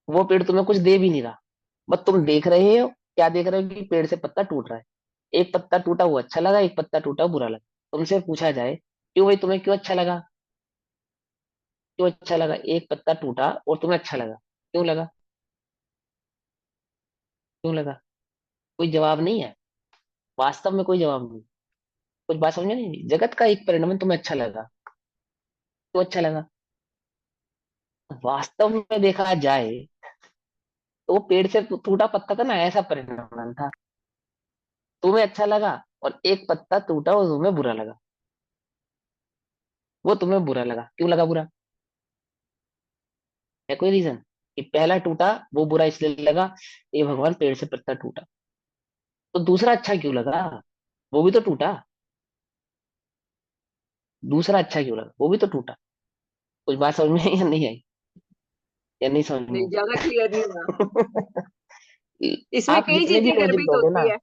वो पेड़ तुम्हें कुछ दे भी नहीं रहा। बस तुम देख रहे हो, क्या देख रहे हो? कि पेड़ से पत्ता टूट रहा है। एक पत्ता टूटा वो अच्छा लगा, एक पत्ता टूटा वो बुरा लगा। तुमसे पूछा जाए, क्यों भाई, तुम्हें क्यों अच्छा लगा? क्यों अच्छा लगा? एक पत्ता टूटा और तुम्हें अच्छा लगा, क्यों लगा? क्यों लगा? कोई जवाब नहीं है, वास्तव में कोई जवाब नहीं। कुछ बात समझ में नहीं? जगत का एक परिणाम तुम्हें अच्छा लगा, क्यों अच्छा लगा? वास्तव में देखा जाए तो वो पेड़ से टूटा पत्ता था ना, ऐसा परिणाम था। तुम्हें अच्छा लगा, और एक पत्ता टूटा और तुम्हें बुरा लगा। वो तुम्हें बुरा लगा, क्यों लगा बुरा? है कोई रीजन? कि पहला टूटा वो बुरा इसलिए लगा, ये भगवान पेड़ से पत्ता टूटा। तो दूसरा अच्छा क्यों लगा? वो भी तो टूटा। दूसरा अच्छा क्यों लगा? वो भी तो टूटा। कुछ बात समझ में आई या नहीं आई? या नहीं समझ में नहीं, ज्यादा क्लियर नहीं हुआ। आई? इसमें आप कई जितने भी चीजें लॉजिक गर्भित दोगे ना, होती है।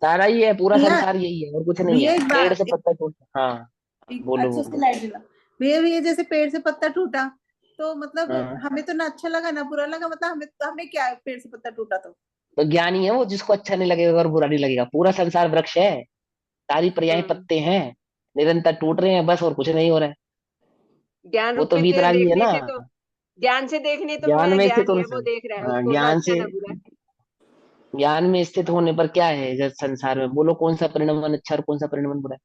सारा ही है, पूरा भैया संसार यही है और कुछ नहीं भैया है। एक पेड़ बात से पत्ता टूटा। हाँ, बोलो अच्छा उसकी बोलो। लाइट जला। भैया भैया जैसे पेड़ से पत्ता टूटा, तो मतलब हाँ, हमें तो ना अच्छा लगा ना बुरा लगा, मतलब हमें हमें क्या, पेड़ से पत्ता टूटा तो। तो ज्ञानी है वो, जिसको अच्छा नहीं लगेगा और बुरा नहीं लगेगा। पूरा संसार वृक्ष है, सारी पर्याय हम्म पत्ते हैं, निरंतर टूट रहे हैं बस, और कुछ नहीं हो रहा है। ज्ञान वो रूप तो से वीतरागी है देखने ना। से तो, ज्ञान से देखने तो ज्ञान मैं में स्थित ज्ञानी होने है, से, वो देख रहा है हाँ, उसको ना ज्ञान अच्छा से, ना बुरा। ज्ञान में स्थित होने पर क्या है जब संसार में? बोलो कौन सा परिणाम अच्छा और कौन सा परिणाम बुरा है?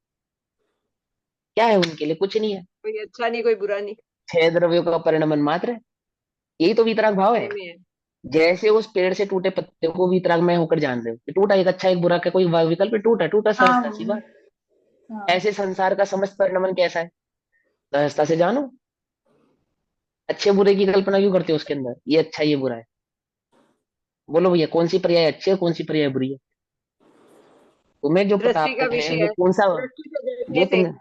क्या है उनके लिए? कुछ नहीं है। कोई अच्छा नहीं कोई बुरा नहीं। छह द्रव्यों का परिणाम मात्र है। यही तो वीतराग भाव अपने है। में है। जैसे उस पेड़ से टूटे पत्ते को वीतराग में होकर जान रहे हो कि टूटा, एक अच्छा एक बुरा का कोई विकल्प है? टूटा टूटा, हाँ सहजता सी बात। हाँ। ऐसे संसार का समस्त परिणाम कैसा है? सहजता से जानो। अच्छे बुरे की कल्पना क्यों करते हो उसके अंदर? ये अच्छा ये बुरा है। बोलो भैया, कौन सी पर्याय अच्छी है, कौन सी पर्याय बुरी है? तुम्हें जो दृष्टि प्राप्त का है विषय वो है, कौन सा? दृष्टि से देखने जो से। तुम्हें,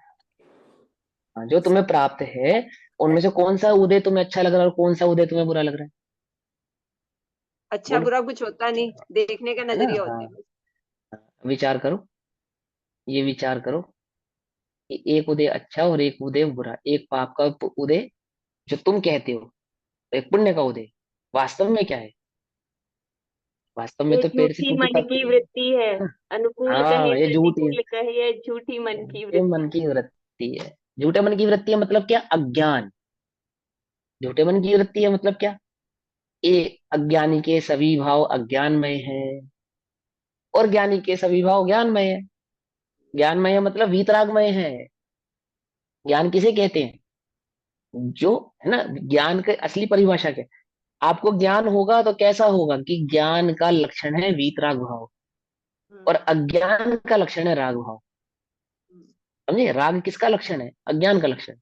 हाँ, जो तुम्हें प्राप्त है उनमें से कौन सा उदय तुम्हें अच्छा लग रहा है और कौन सा उदय तुम्हें बुरा लग रहा है? अच्छा बोलो। बुरा कुछ होता नहीं, देखने का है ना? नजरिया हाँ, होता है बस। विचार करो, ये विचार करो कि एक उदय अच्छा और एक उदय बुरा, एक पाप का उदय जो तुम कहते हो, एक पुण्य का उदय, वास्तव में क्या है? वास्तव में ये तो पेड़ से झूठी टूटे मन की पत्ते। वृत्ति है। अनुकूल कहे हाँ, ये झूठी, प्रतिकूल कहे, ये झूठी मन की झूठे मन वृत्ति। की वृत्ति है। झूठे मन की वृत्ति है मतलब क्या? अज्ञान। झूठे मन की वृत्ति है मतलब क्या? ये अज्ञानी के सभी भाव अज्ञानमय है, और ज्ञानी के सभी भाव ज्ञानमय है। ज्ञानमय है मतलब वीतरागमय है। ज्ञान किसे कहते हैं? जो, है ना, ज्ञान की असली परिभाषा क्या है? आपको ज्ञान होगा तो कैसा होगा? कि ज्ञान का लक्षण है वीतराग भाव, और हम्म, अज्ञान का लक्षण है राग भाव। हम्म। समझे? राग किसका लक्षण है? अज्ञान का लक्षण।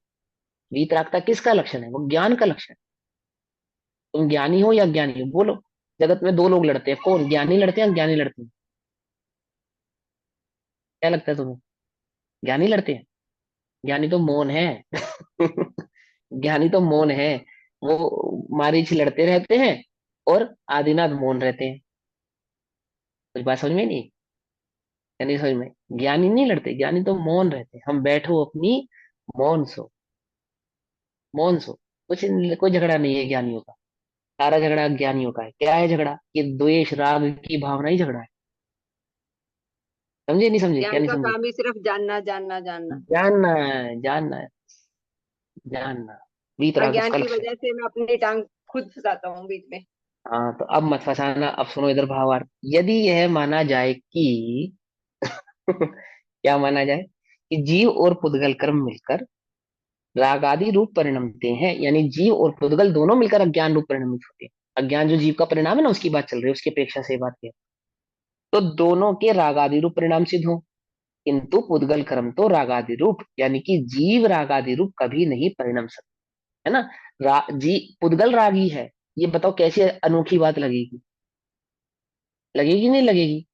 वीतरागता किसका लक्षण है? वो ज्ञान का लक्षण। तुम ज्ञानी हो या अज्ञानी हो? बोलो। जगत में दो लोग लड़ते हैं, कौन? ज्ञानी लड़ते हैं, अज्ञानी लड़ते हैं? क्या लगता है तुम्हें? ज्ञानी लड़ते हैं। ज्ञानी तो मौन है। ज्ञानी तो मौन है। वो मारीच लड़ते रहते हैं, और आदिनाथ मौन रहते हैं। कुछ बात समझ में नहीं? या नहीं समझ में? ज्ञानी नहीं लड़ते, ज्ञानी तो मौन रहते हैं। हम बैठो अपनी, मौन सो, मौन सो। कुछ कोई झगड़ा नहीं है ज्ञानियों का। सारा झगड़ा ज्ञानियों का है। क्या है झगड़ा? ये द्वेष राग की भावना ही झगड़ा है। समझे नहीं समझे? क्या ज्ञान नहीं का समझे? काम ही सिर्फ जानना जानना जानना। जानना है, जानना है, जानना। वीतराग अज्ञान की कल्प से। वजह से मैं अपनी टांग खुद फंसाता हूँ बीच में। हाँ तो अब मत फसाना। अब सुनो इधर भावार्थ। यदि यह माना जाए कि क्या माना जाए? कि जीव और पुद्गल कर्म मिलकर राग आदि रूप परिणमते हैं, यानी जीव और पुद्गल दोनों मिलकर अज्ञान रूप परिणमित होते हैं। अज्ञान जो जीव का परिणाम है ना, उसकी बात चल रही है, उसकी अपेक्षा से बात है। तो दोनों के राग आदि रूप परिणाम सिद्ध हो, किंतु पुद्गल कर्म तो रागादि रूप, यानी कि जीव रागादि रूप कभी नहीं परिणम सकता, है ना। जी पुद्गल रागी है। ये बताओ कैसी अनोखी बात लगेगी? लगेगी नहीं लगेगी?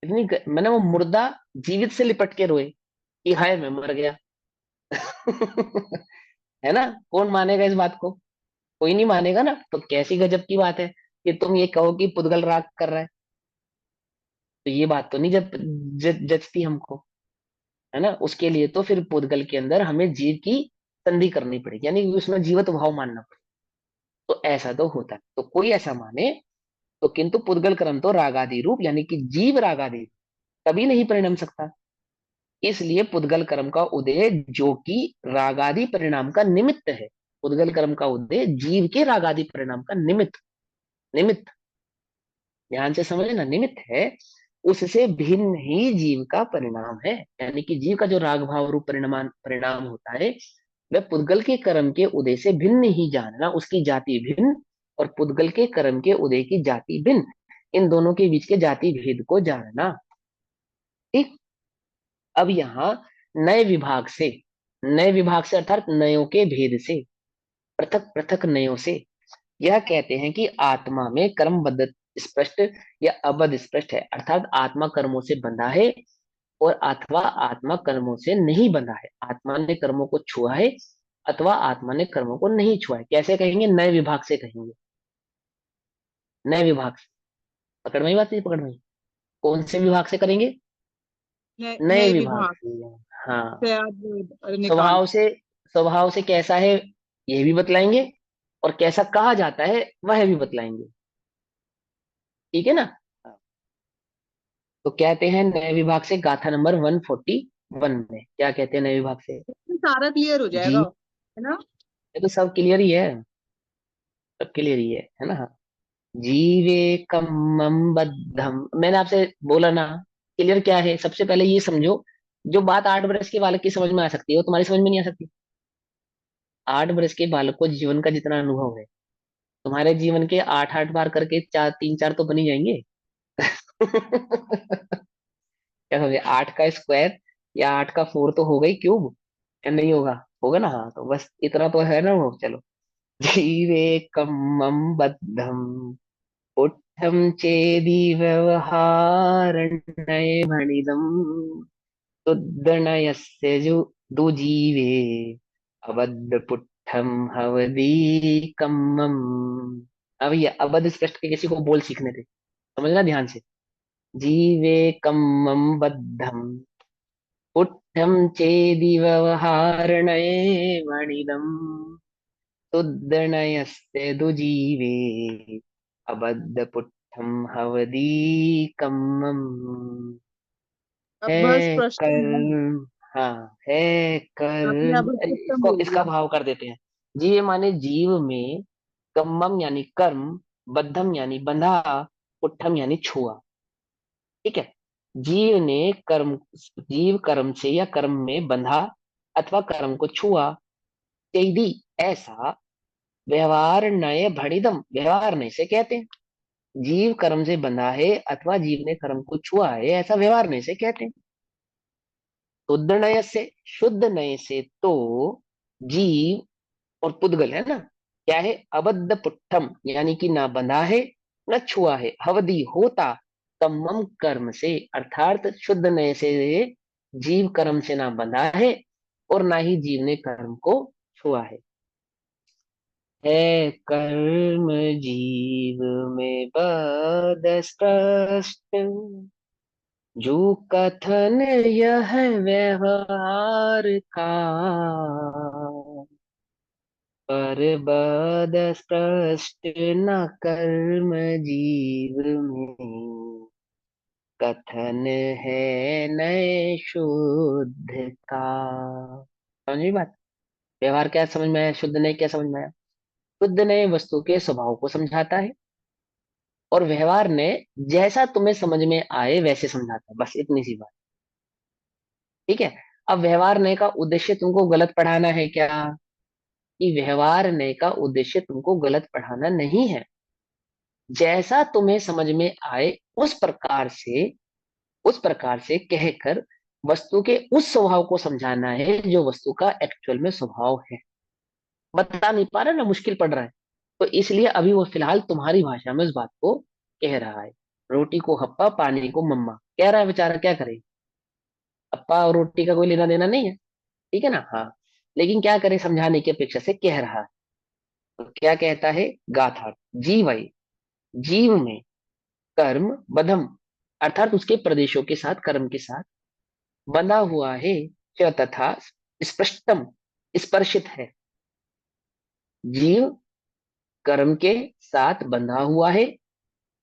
मैंने वो मुर्दा जीवित से लिपट के रोए कि हाय मैं मर गया। है ना? कौन मानेगा इस बात को? कोई नहीं मानेगा ना। तो कैसी गजब की बात है कि तुम ये कहो कि पुद्गल राग कर रहा है। तो ये बात तो नहीं जचती हमको, है ना। उसके लिए तो फिर पुद्गल के अंदर हमें जीव की संधि करनी पड़ेगी, यानी कि उसमें जीवत भाव मानना पड़ेगा। तो ऐसा तो होता है। तो कोई ऐसा माने तो किंतु पुद्गल कर्म तो रागादि रूप, यानी कि जीव रागादि कभी नहीं परिणम सकता। इसलिए पुद्गल कर्म का उदय जो कि रागादि परिणाम का निमित्त है, पुद्गल कर्म का उदय जीव के रागादि परिणाम का निमित्त, निमित्त, ध्यान से समझना, निमित्त है, उससे भिन्न ही जीव का परिणाम है। यानी कि जीव का जो राग भाव रूप परिणाम परिणाम होता है, वह पुद्गल के कर्म के उदय से भिन्न ही जानना, उसकी जाति भिन्न और पुद्गल के कर्म के उदय की जाति भिन्न, इन दोनों के बीच के जाति भेद को जानना। ठीक। अब यहाँ नए विभाग से, नए विभाग से अर्थात नयों के भेद से, पृथक पृथक नयों से यह कहते हैं कि आत्मा में कर्मबद्ध स्पष्ट या अबद्ध स्पष्ट है, अर्थात आत्मा कर्मों से बंधा है और अथवा आत्मा कर्मों से नहीं बंधा है। आत्मा ने कर्मों को छुआ है अथवा आत्मा ने कर्मों को नहीं छुआ है। कैसे कहेंगे? नए विभाग से कहेंगे, नए विभाग से। पकड़ में ही बात नहीं? पकड़ में ही? कौन से विभाग से करेंगे? नए नए विभाग विभाग से। हाँ। से आप निकाल। स्वभाव से, स्वभाव से कैसा है ये भी बतलाएंगे और कैसा कहा जाता है वह भी बतलाएंगे। ठीक है ना। तो कहते हैं नए विभाग से, गाथा नंबर 141 में क्या कहते हैं नए विभाग से? सारा क्लियर हो जी, जाएगा, है ना। ये तो सब क्लियर ही है, सब क्लियर ही है ना। जीवे कम्मम बद्धम, मैंने आपसे बोला ना। क्लियर क्या है? सबसे पहले ये समझो, जो बात 8 बरस के बालक की समझ में आ सकती है वो तुम्हारी समझ में नहीं आ सकती। 8 बरस के बालक को जीवन का जितना अनुभव है, तुम्हारे जीवन के 8 8 बार करके चार, 3 4 तो बन ही जाएंगे। क्या समझे? 8 का स्क्वायर या 8 का 4 तो होगा ही क्यूब, या नहीं होगा? होगा ना। हाँ तो बस इतना तो है ना वो। चलो। जीवे कम्मम बद्धम पुट्ठम चेदी व्यवहारणय भणिदम तुद्दनयस्य जो दुजीवे अबद्ध पुट्ठम हवदी कम्मम। अब ये अबद्ध स्पष्ट के किसी को बोल सीखने थे, समझना ध्यान से। जीवे कम्मम बद्धम पुट्ठम चेदी व्यवहारणय भणिदम तुद्दनयस्य दुजीवे अबद्ध पुट्ठम हवदी कम्मम। अब बस है प्रश्न है, कर्म। हाँ है आपने अब कर्म। उत्तम इसको बोल इसका दिया। भाव कर देते हैं। जीव माने जीव में, कम्मम यानी कर्म, बद्धम यानी बंधा, पुट्ठम यानी छुआ। ठीक है। जीव ने कर्म, जीव कर्म से या कर्म में बंधा अथवा कर्म को छुआ, चैदी ऐसा, व्यवहार नय भणिदम, व्यवहार नय से कहते हैं। जीव कर्म से बंधा है अथवा जीव ने कर्म को छुआ है, ऐसा व्यवहार नय से कहते हैं। शुद्ध नय से, शुद्ध नय से तो जीव और पुद्गल है ना, क्या है? अबद्ध पुट्ठम, यानी कि ना बंधा है न छुआ है, हवदी होता, कम्मम कर्म से, अर्थात शुद्ध नय से जीव कर्म से ना बंधा है और ना ही जीव ने कर्म को छुआ है। है कर्म जीव में बद स्पष्ट, जो कथन यह व्यवहार का, पर बद स्पष्ट न कर्म जीव में, कथन है नए शुद्ध का। समझी बात? व्यवहार क्या समझ में आया, शुद्ध ने क्या समझ में आया? शुद्ध ने वस्तु के स्वभाव को समझाता है, और व्यवहार ने जैसा तुम्हें समझ में आए वैसे समझाता है, बस इतनी सी बात। ठीक है। अब व्यवहार ने का उद्देश्य तुमको गलत पढ़ाना है क्या? कि व्यवहार ने का उद्देश्य तुमको गलत पढ़ाना नहीं है। जैसा तुम्हें समझ में आए उस प्रकार से कहकर वस्तु के उस स्वभाव को समझाना है जो वस्तु का एक्चुअल में स्वभाव है। बता नहीं पा रहा ना, मुश्किल पड़ रहा है। तो इसलिए अभी वो फिलहाल तुम्हारी भाषा में उस बात को कह रहा है। रोटी को हप्पा, पानी को मम्मा कह रहा है बेचारा, क्या करे? हप्पा और रोटी का कोई लेना देना नहीं है। ठीक है ना? हाँ। लेकिन क्या करे, समझाने की अपेक्षा से कह रहा है। तो क्या कहता है? गाथा जीवई, जीव में कर्म बधम, अर्थात उसके प्रदेशों के साथ, कर्म के साथ बंधा हुआ है। च तथा स्पष्टम, स्पर्शित है। जीव कर्म के साथ बंधा हुआ है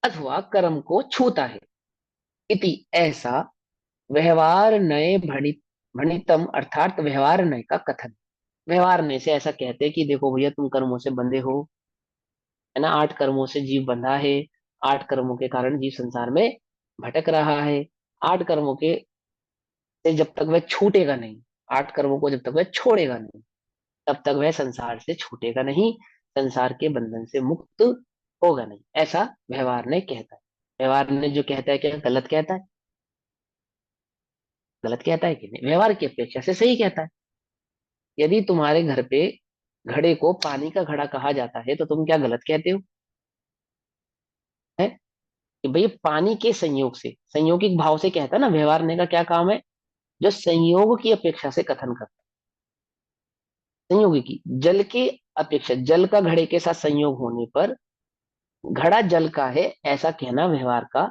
अथवा कर्म को छूता है। इति ऐसा व्यवहार नए भणितम, अर्थात व्यवहार नय का कथन। व्यवहार नय से ऐसा कहते हैं कि देखो भैया, तुम कर्मों से बंधे हो, है ना, 8 कर्मों से जीव बंधा है। 8 कर्मों के कारण जीव संसार में भटक रहा है। 8 कर्मों के से जब तक वह छूटेगा नहीं, 8 कर्मों को जब तक वह छोड़ेगा नहीं, तब तक वह संसार से छूटेगा नहीं, संसार के बंधन से मुक्त होगा नहीं, ऐसा व्यवहार ने कहता है। व्यवहार ने जो कहता है क्या गलत कहता है? गलत कहता है कि नहीं? व्यवहार की अपेक्षा से सही कहता है। यदि तुम्हारे घर पे घड़े को पानी का घड़ा कहा जाता है तो तुम क्या गलत कहते हो? है कि भाई पानी के संयोग से, संयोगिक भाव से कहता है ना। व्यवहार ने का क्या काम है? जो संयोग की अपेक्षा से कथन करता है। संयोगिकी, जल के अपेक्षा, जल का घड़े के साथ संयोग होने पर घड़ा जल का है, ऐसा कहना व्यवहार का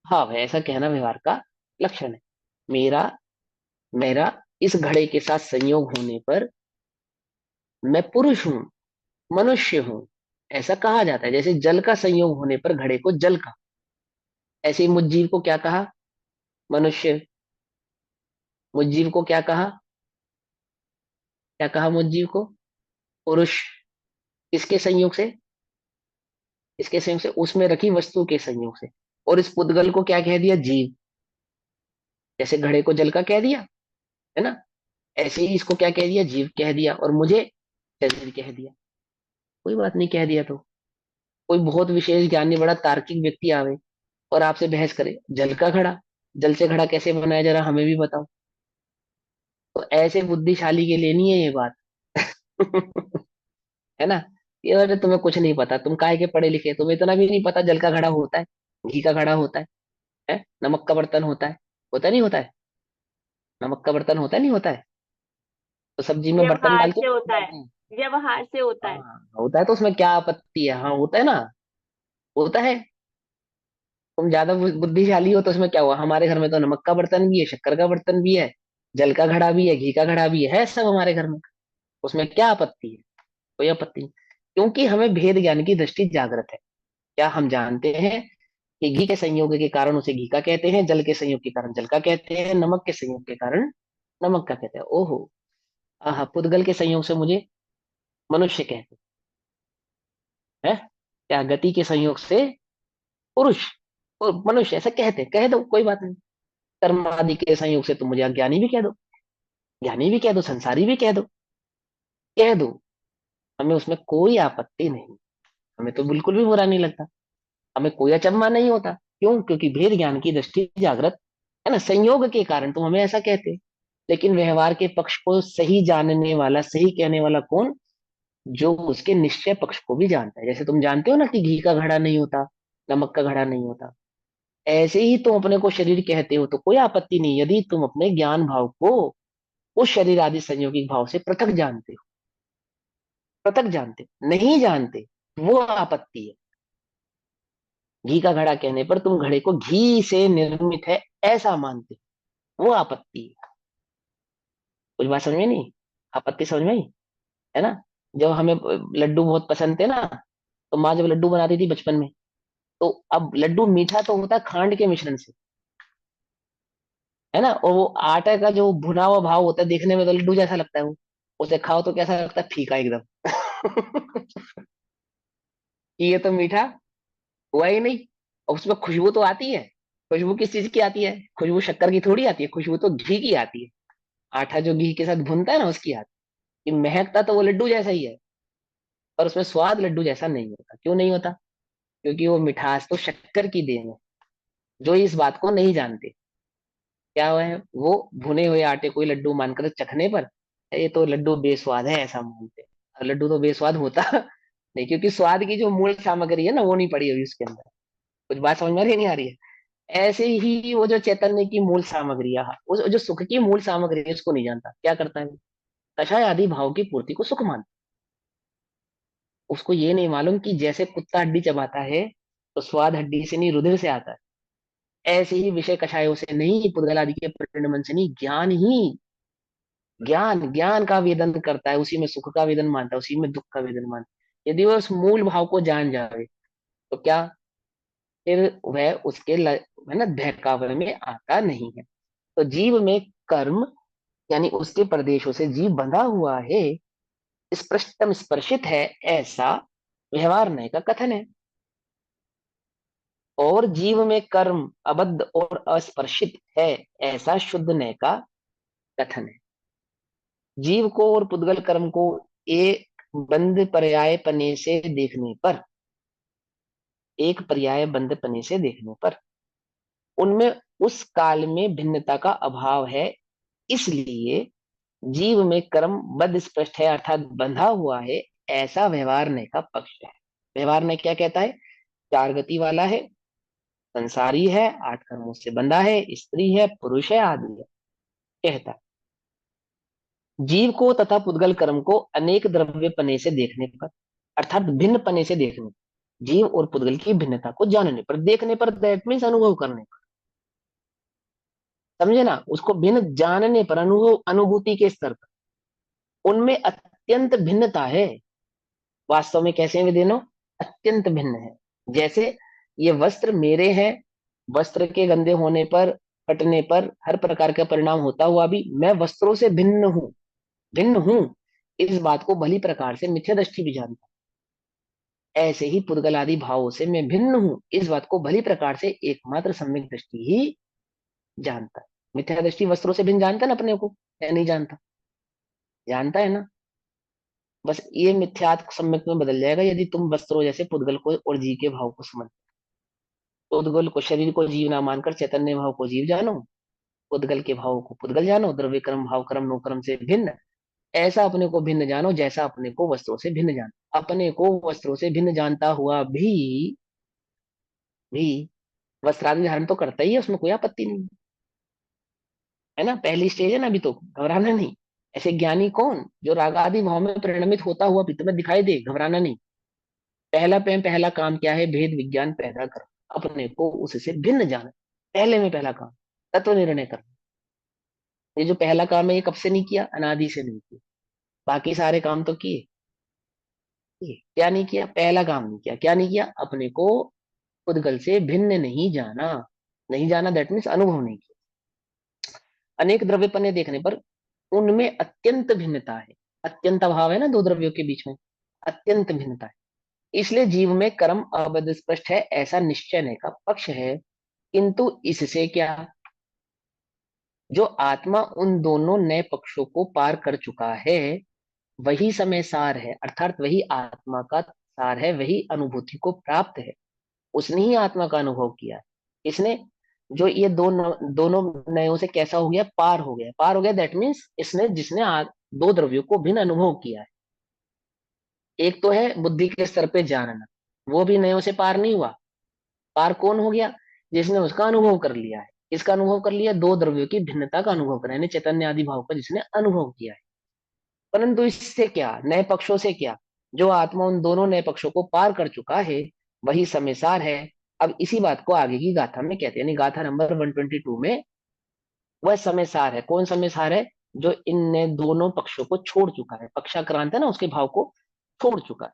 भाव है, ऐसा कहना व्यवहार का लक्षण है। मेरा मेरा इस घड़े के साथ संयोग होने पर मैं पुरुष हूं, मनुष्य हूं, ऐसा कहा जाता है। जैसे जल का संयोग होने पर घड़े को जल का, ऐसे ही मुज्जीव को क्या कहा? मनुष्य। मुज्जीव को क्या कहा? क्या कहा मुज्जीव को? पुरुष। किसके संयोग से? इसके संयोग से, उसमें रखी वस्तु के संयोग से। और इस पुद्गल को क्या कह दिया? जीव। जैसे घड़े को जल का कह दिया, है ना, ऐसे ही इसको क्या कह दिया? जीव कह दिया। और मुझे शरीर कह दिया। कोई बात नहीं, कह दिया तो। कोई बहुत विशेष ज्ञानी, बड़ा तार्किक व्यक्ति आवे और आपसे बहस करे, जल का घड़ा, जल से घड़ा कैसे बनाया, जरा हमें भी बताओ। तो ऐसे बुद्धिशाली के लिए नहीं है ये बात। है ना? ये अरे तुम्हें कुछ नहीं पता, तुम काहे के पढ़े लिखे, तुम्हें इतना भी नहीं पता जल का घड़ा होता है, घी का घड़ा होता है, नमक का बर्तन होता नहीं होता है? नमक का बर्तन होता है नहीं होता है? तो सब्जी में बर्तन व्यवहार डालते से हो नहीं होता है, डालते हैं? व्यवहार से होता है। हाँ होता है, तो उसमें क्या आपत्ति है? हाँ होता है ना, होता है। तुम ज्यादा बुद्धिशाली हो तो उसमें क्या हुआ? हमारे घर में तो नमक का बर्तन भी है, शक्कर का बर्तन भी है, जल का घड़ा भी है, घी का घड़ा भी है सब हमारे घर में। उसमें क्या आपत्ति है? कोई आपत्ति नहीं। क्योंकि हमें भेद ज्ञान की दृष्टि जागृत है। क्या हम जानते हैं कि घी के संयोग के कारण उसे घी का कहते हैं, जल के संयोग के कारण जल का कहते हैं, नमक के संयोग के कारण नमक का कहते हैं। ओहो, आहा, पुद्गल के संयोग से मुझे मनुष्य कहते हैं, क्या गति के संयोग से पुरुष और मनुष्य ऐसा कहते हैं, कह दो कोई बात नहीं। कर्म आदि के संयोग से तुम मुझे अज्ञानी भी कह दो, ज्ञानी भी कह दो, संसारी भी कह दो, कह दो, हमें उसमें कोई आपत्ति नहीं। हमें तो बिल्कुल भी बुरा नहीं लगता, हमें कोई अचंभा नहीं होता। क्यों? क्योंकि भेद ज्ञान की दृष्टि जागृत है ना, संयोग के कारण तुम हमें ऐसा कहते हैं। लेकिन व्यवहार के पक्ष को सही जानने वाला, सही कहने वाला कौन? जो उसके निश्चय पक्ष को भी जानता है। जैसे तुम जानते हो ना कि घी का घड़ा नहीं होता, नमक का घड़ा नहीं होता, ऐसे ही तुम अपने को शरीर कहते हो तो कोई आपत्ति नहीं, यदि तुम अपने ज्ञान भाव को उस शरीर आदि संयोगिक भाव से पृथक जानते हो। पृथक जानते, नहीं जानते, वो आपत्ति है। घी का घड़ा कहने पर तुम घड़े को घी से निर्मित है ऐसा मानते हो, वो आपत्ति है। कुछ बात समझ में नहीं? आपत्ति समझ में आई? है ना? जब हमें लड्डू बहुत पसंद थे ना, तो माँ जब लड्डू बनाती थी बचपन में, तो अब लड्डू मीठा तो होता है खांड के मिश्रण से, है ना, और वो आटे का जो भुना हुआ भाव होता है देखने में तो लड्डू जैसा लगता है वो, उसे खाओ तो कैसा लगता है, फीका एकदम। कि ये तो मीठा हुआ ही नहीं। और उसमें खुशबू तो आती है। खुशबू किस चीज की आती है? खुशबू शक्कर की थोड़ी आती है, खुशबू तो घी की आती है। आटा जो घी के साथ भुनता है ना, उसकी आती है। कि महकता तो वो लड्डू जैसा ही है, पर उसमें स्वाद लड्डू जैसा नहीं होता। क्यों नहीं होता? क्योंकि वो मिठास तो शक्कर की देन है। जो इस बात को नहीं जानते, क्या हुआ है, वो भुने हुए आटे को ही लड्डू मानकर चखने पर ये तो लड्डू बेस्वाद है ऐसा मानते हैं। और लड्डू तो बेस्वाद होता नहीं, क्योंकि स्वाद की जो मूल सामग्री है ना, वो नहीं पड़ी हुई उसके अंदर। कुछ बात समझ में आ रही है, नहीं आ रही है? ऐसे ही वो जो चैतन्य की मूल सामग्री है, उस जो सुख की मूल सामग्री है, उसको नहीं जानता। क्या करता है वो? कषाय आदि भाव की पूर्ति को सुख मानता है। उसको ये नहीं मालूम कि जैसे कुत्ता हड्डी चबाता है तो स्वाद हड्डी से नहीं, रुधिर से आता है। ऐसे ही विषय कषायों से नहीं, पुद्गल आदि के परिणमन से नहीं, ज्ञान ही, ज्ञान ज्ञान का वेदन करता है, उसी में सुख का वेदन मानता है, उसी में दुख का वेदन मानता है। यदि वह उस मूल भाव को जान जाए तो क्या, फिर वह उसके है ना, बहकावे में आता नहीं है। तो जीव में कर्म यानी उसके प्रदेशों से जीव बंधा हुआ है, स्पृष्टम स्पर्शित है, ऐसा व्यवहार न्याय का कथन है। और जीव में कर्म अबद्ध और अस्पर्शित है, ऐसा शुद्ध न्याय का कथन है। जीव को और पुद्गल कर्म को एक बंद पर्याय पने से देखने पर, एक पर्याय बंद पने से देखने पर उनमें उस काल में भिन्नता का अभाव है, इसलिए जीव में कर्म बद स्पष्ट है, अर्थात बंधा हुआ है, ऐसा व्यवहार ने का पक्ष है। व्यवहार ने क्या कहता है? चार गति वाला है, संसारी है, आठ कर्मों से बंधा है, स्त्री है, पुरुष है, आदि है। कहता है जीव को तथा पुद्गल कर्म को अनेक द्रव्य पने से देखने पर, अर्थात भिन्न पने से देखने पर, जीव और पुद्गल की भिन्नता को जानने पर, देखने पर दैट मीन्स अनुभव करने पर, समझे ना, उसको भिन्न जानने पर, अनुभव अनुभूति के स्तर पर उनमें अत्यंत भिन्नता है। वास्तव में कैसे हैं वे दोनों? अत्यंत भिन्न है। जैसे ये वस्त्र मेरे हैं, वस्त्र के गंदे होने पर, फटने पर हर प्रकार का परिणाम होता हुआ भी मैं वस्त्रों से भिन्न हूं, भिन्न हूं, इस बात को भली प्रकार से मिथ्या दृष्टि भी जानता है। ऐसे ही पुद्गल आदि भावों से मैं भिन्न हूं, इस बात को भली प्रकार से एकमात्र सम्यक दृष्टि ही जानता है। मिथ्या दृष्टि वस्त्रों से भिन्न जानता है ना अपने को, या नहीं जानता? जानता है ना। बस ये मिथ्यात्व सम्यक में बदल जाएगा यदि तुम वस्त्रों जैसे पुद्गल को और जीव के भाव को समझ। पुद्गल को, शरीर को जीव ना मानकर चैतन्य भाव को जीव जानो, पुद्गल के भाव को पुद्गल जानो, द्रव्य कर्म भाव कर्म नो कर्म से भिन्न, ऐसा अपने को भिन्न जानो जैसा अपने को वस्त्रों से भिन्न जानो। अपने को वस्त्रों से भिन्न जानता हुआ भी वस्त्रादि धारण तो करता ही है, उसमें कोई आपत्ति नहीं, है ना। पहली स्टेज है ना अभी, तो घबराना नहीं। ऐसे ज्ञानी कौन? जो राग आदि भाव में परिणमित होता हुआ भी तुम्हें दिखाई दे, घबराना नहीं। पहला काम क्या है? भेद विज्ञान पैदा कर, अपने को उससे भिन्न जाना। पहले में पहला काम तत्व निर्णय करना। ये जो पहला काम है, ये कब से नहीं किया? अनादि से नहीं किया। बाकी सारे काम तो किए। क्या नहीं किया? पहला काम नहीं किया। क्या नहीं किया? अपने को उद्गल से भिन्न नहीं जाना। नहीं जाना दैट मीन्स अनुभव नहीं किया। अनेक द्रव्यपने देखने पर उनमें अत्यंत भिन्नता है। अत्यंत अभाव है ना दो द्रव्यों के बीच में, अत्यंत भिन्नता है। इसलिए जीव में कर्म अबद्ध स्पष्ट है, ऐसा निश्चय नहीं का पक्ष है। किंतु इससे क्या, जो आत्मा उन दोनों नए पक्षों को पार कर चुका है, वही समय सार है, अर्थात वही आत्मा का सार है, वही अनुभूति को प्राप्त है। उसने ही आत्मा का अनुभव किया है। इसने जो ये दोनों नयों से कैसा हो गया? पार हो गया। पार हो गया दैट मीन्स इसने, जिसने दो द्रव्यों को भिन्न अनुभव किया है। एक तो है बुद्धि के स्तर पे जानना, वो भी नयों से पार नहीं हुआ। पार कौन हो गया? जिसने उसका अनुभव कर लिया है। इसका अनुभव कर लिया, दो द्रव्यों की भिन्नता का अनुभव करा, यानी चैतन्य आदि भाव का जिसने अनुभव किया है। परंतु इससे क्या, नए पक्षों से क्या? जो आत्मा उन दोनों नए पक्षों को पार कर चुका है वही समयसार है। अब इसी बात को आगे की गाथा में कहते हैं, यानी गाथा नंबर 122 में वह समयसार है। कौन समयसार है? जो इन दोनों पक्षों को छोड़ चुका है, पक्षाक्रांत है ना, उसके भाव को छोड़ चुका है,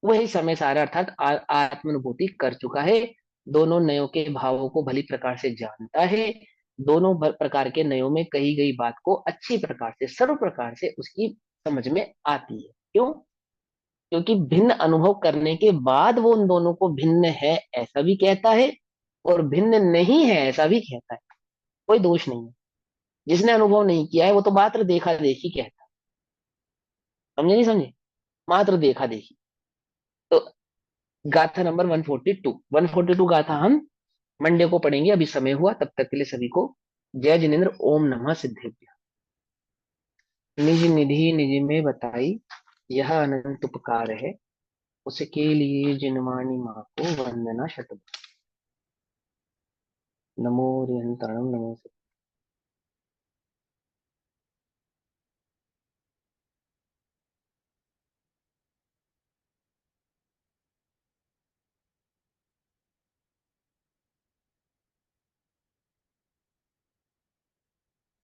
वही समयसार है, अर्थात आत्मानुभूति कर चुका है, दोनों नयों के भावों को भली प्रकार से जानता है, दोनों प्रकार के नयों में कही गई बात को अच्छी प्रकार से, सर्व प्रकार से उसकी समझ में आती है। क्यों? क्योंकि भिन्न अनुभव करने के बाद वो उन दोनों को भिन्न है ऐसा भी कहता है और भिन्न नहीं है ऐसा भी कहता है। कोई दोष नहीं है। जिसने अनुभव नहीं किया है वो तो मात्र देखा देखी कहता है। समझे नहीं समझे? मात्र देखा देखी। तो गाथा नंबर 142, 142 गाथा हम मंडे को पढ़ेंगे। अभी समय हुआ, तब तक के लिए सभी को जय जिनेन्द्र। ओम नमः सिद्धेभ्य। निज निधि निज में बताई, यह अनंत उपकार है, उसके लिए जिनवाणी माँ को वंदना शत। नमो रिहंताणम नमो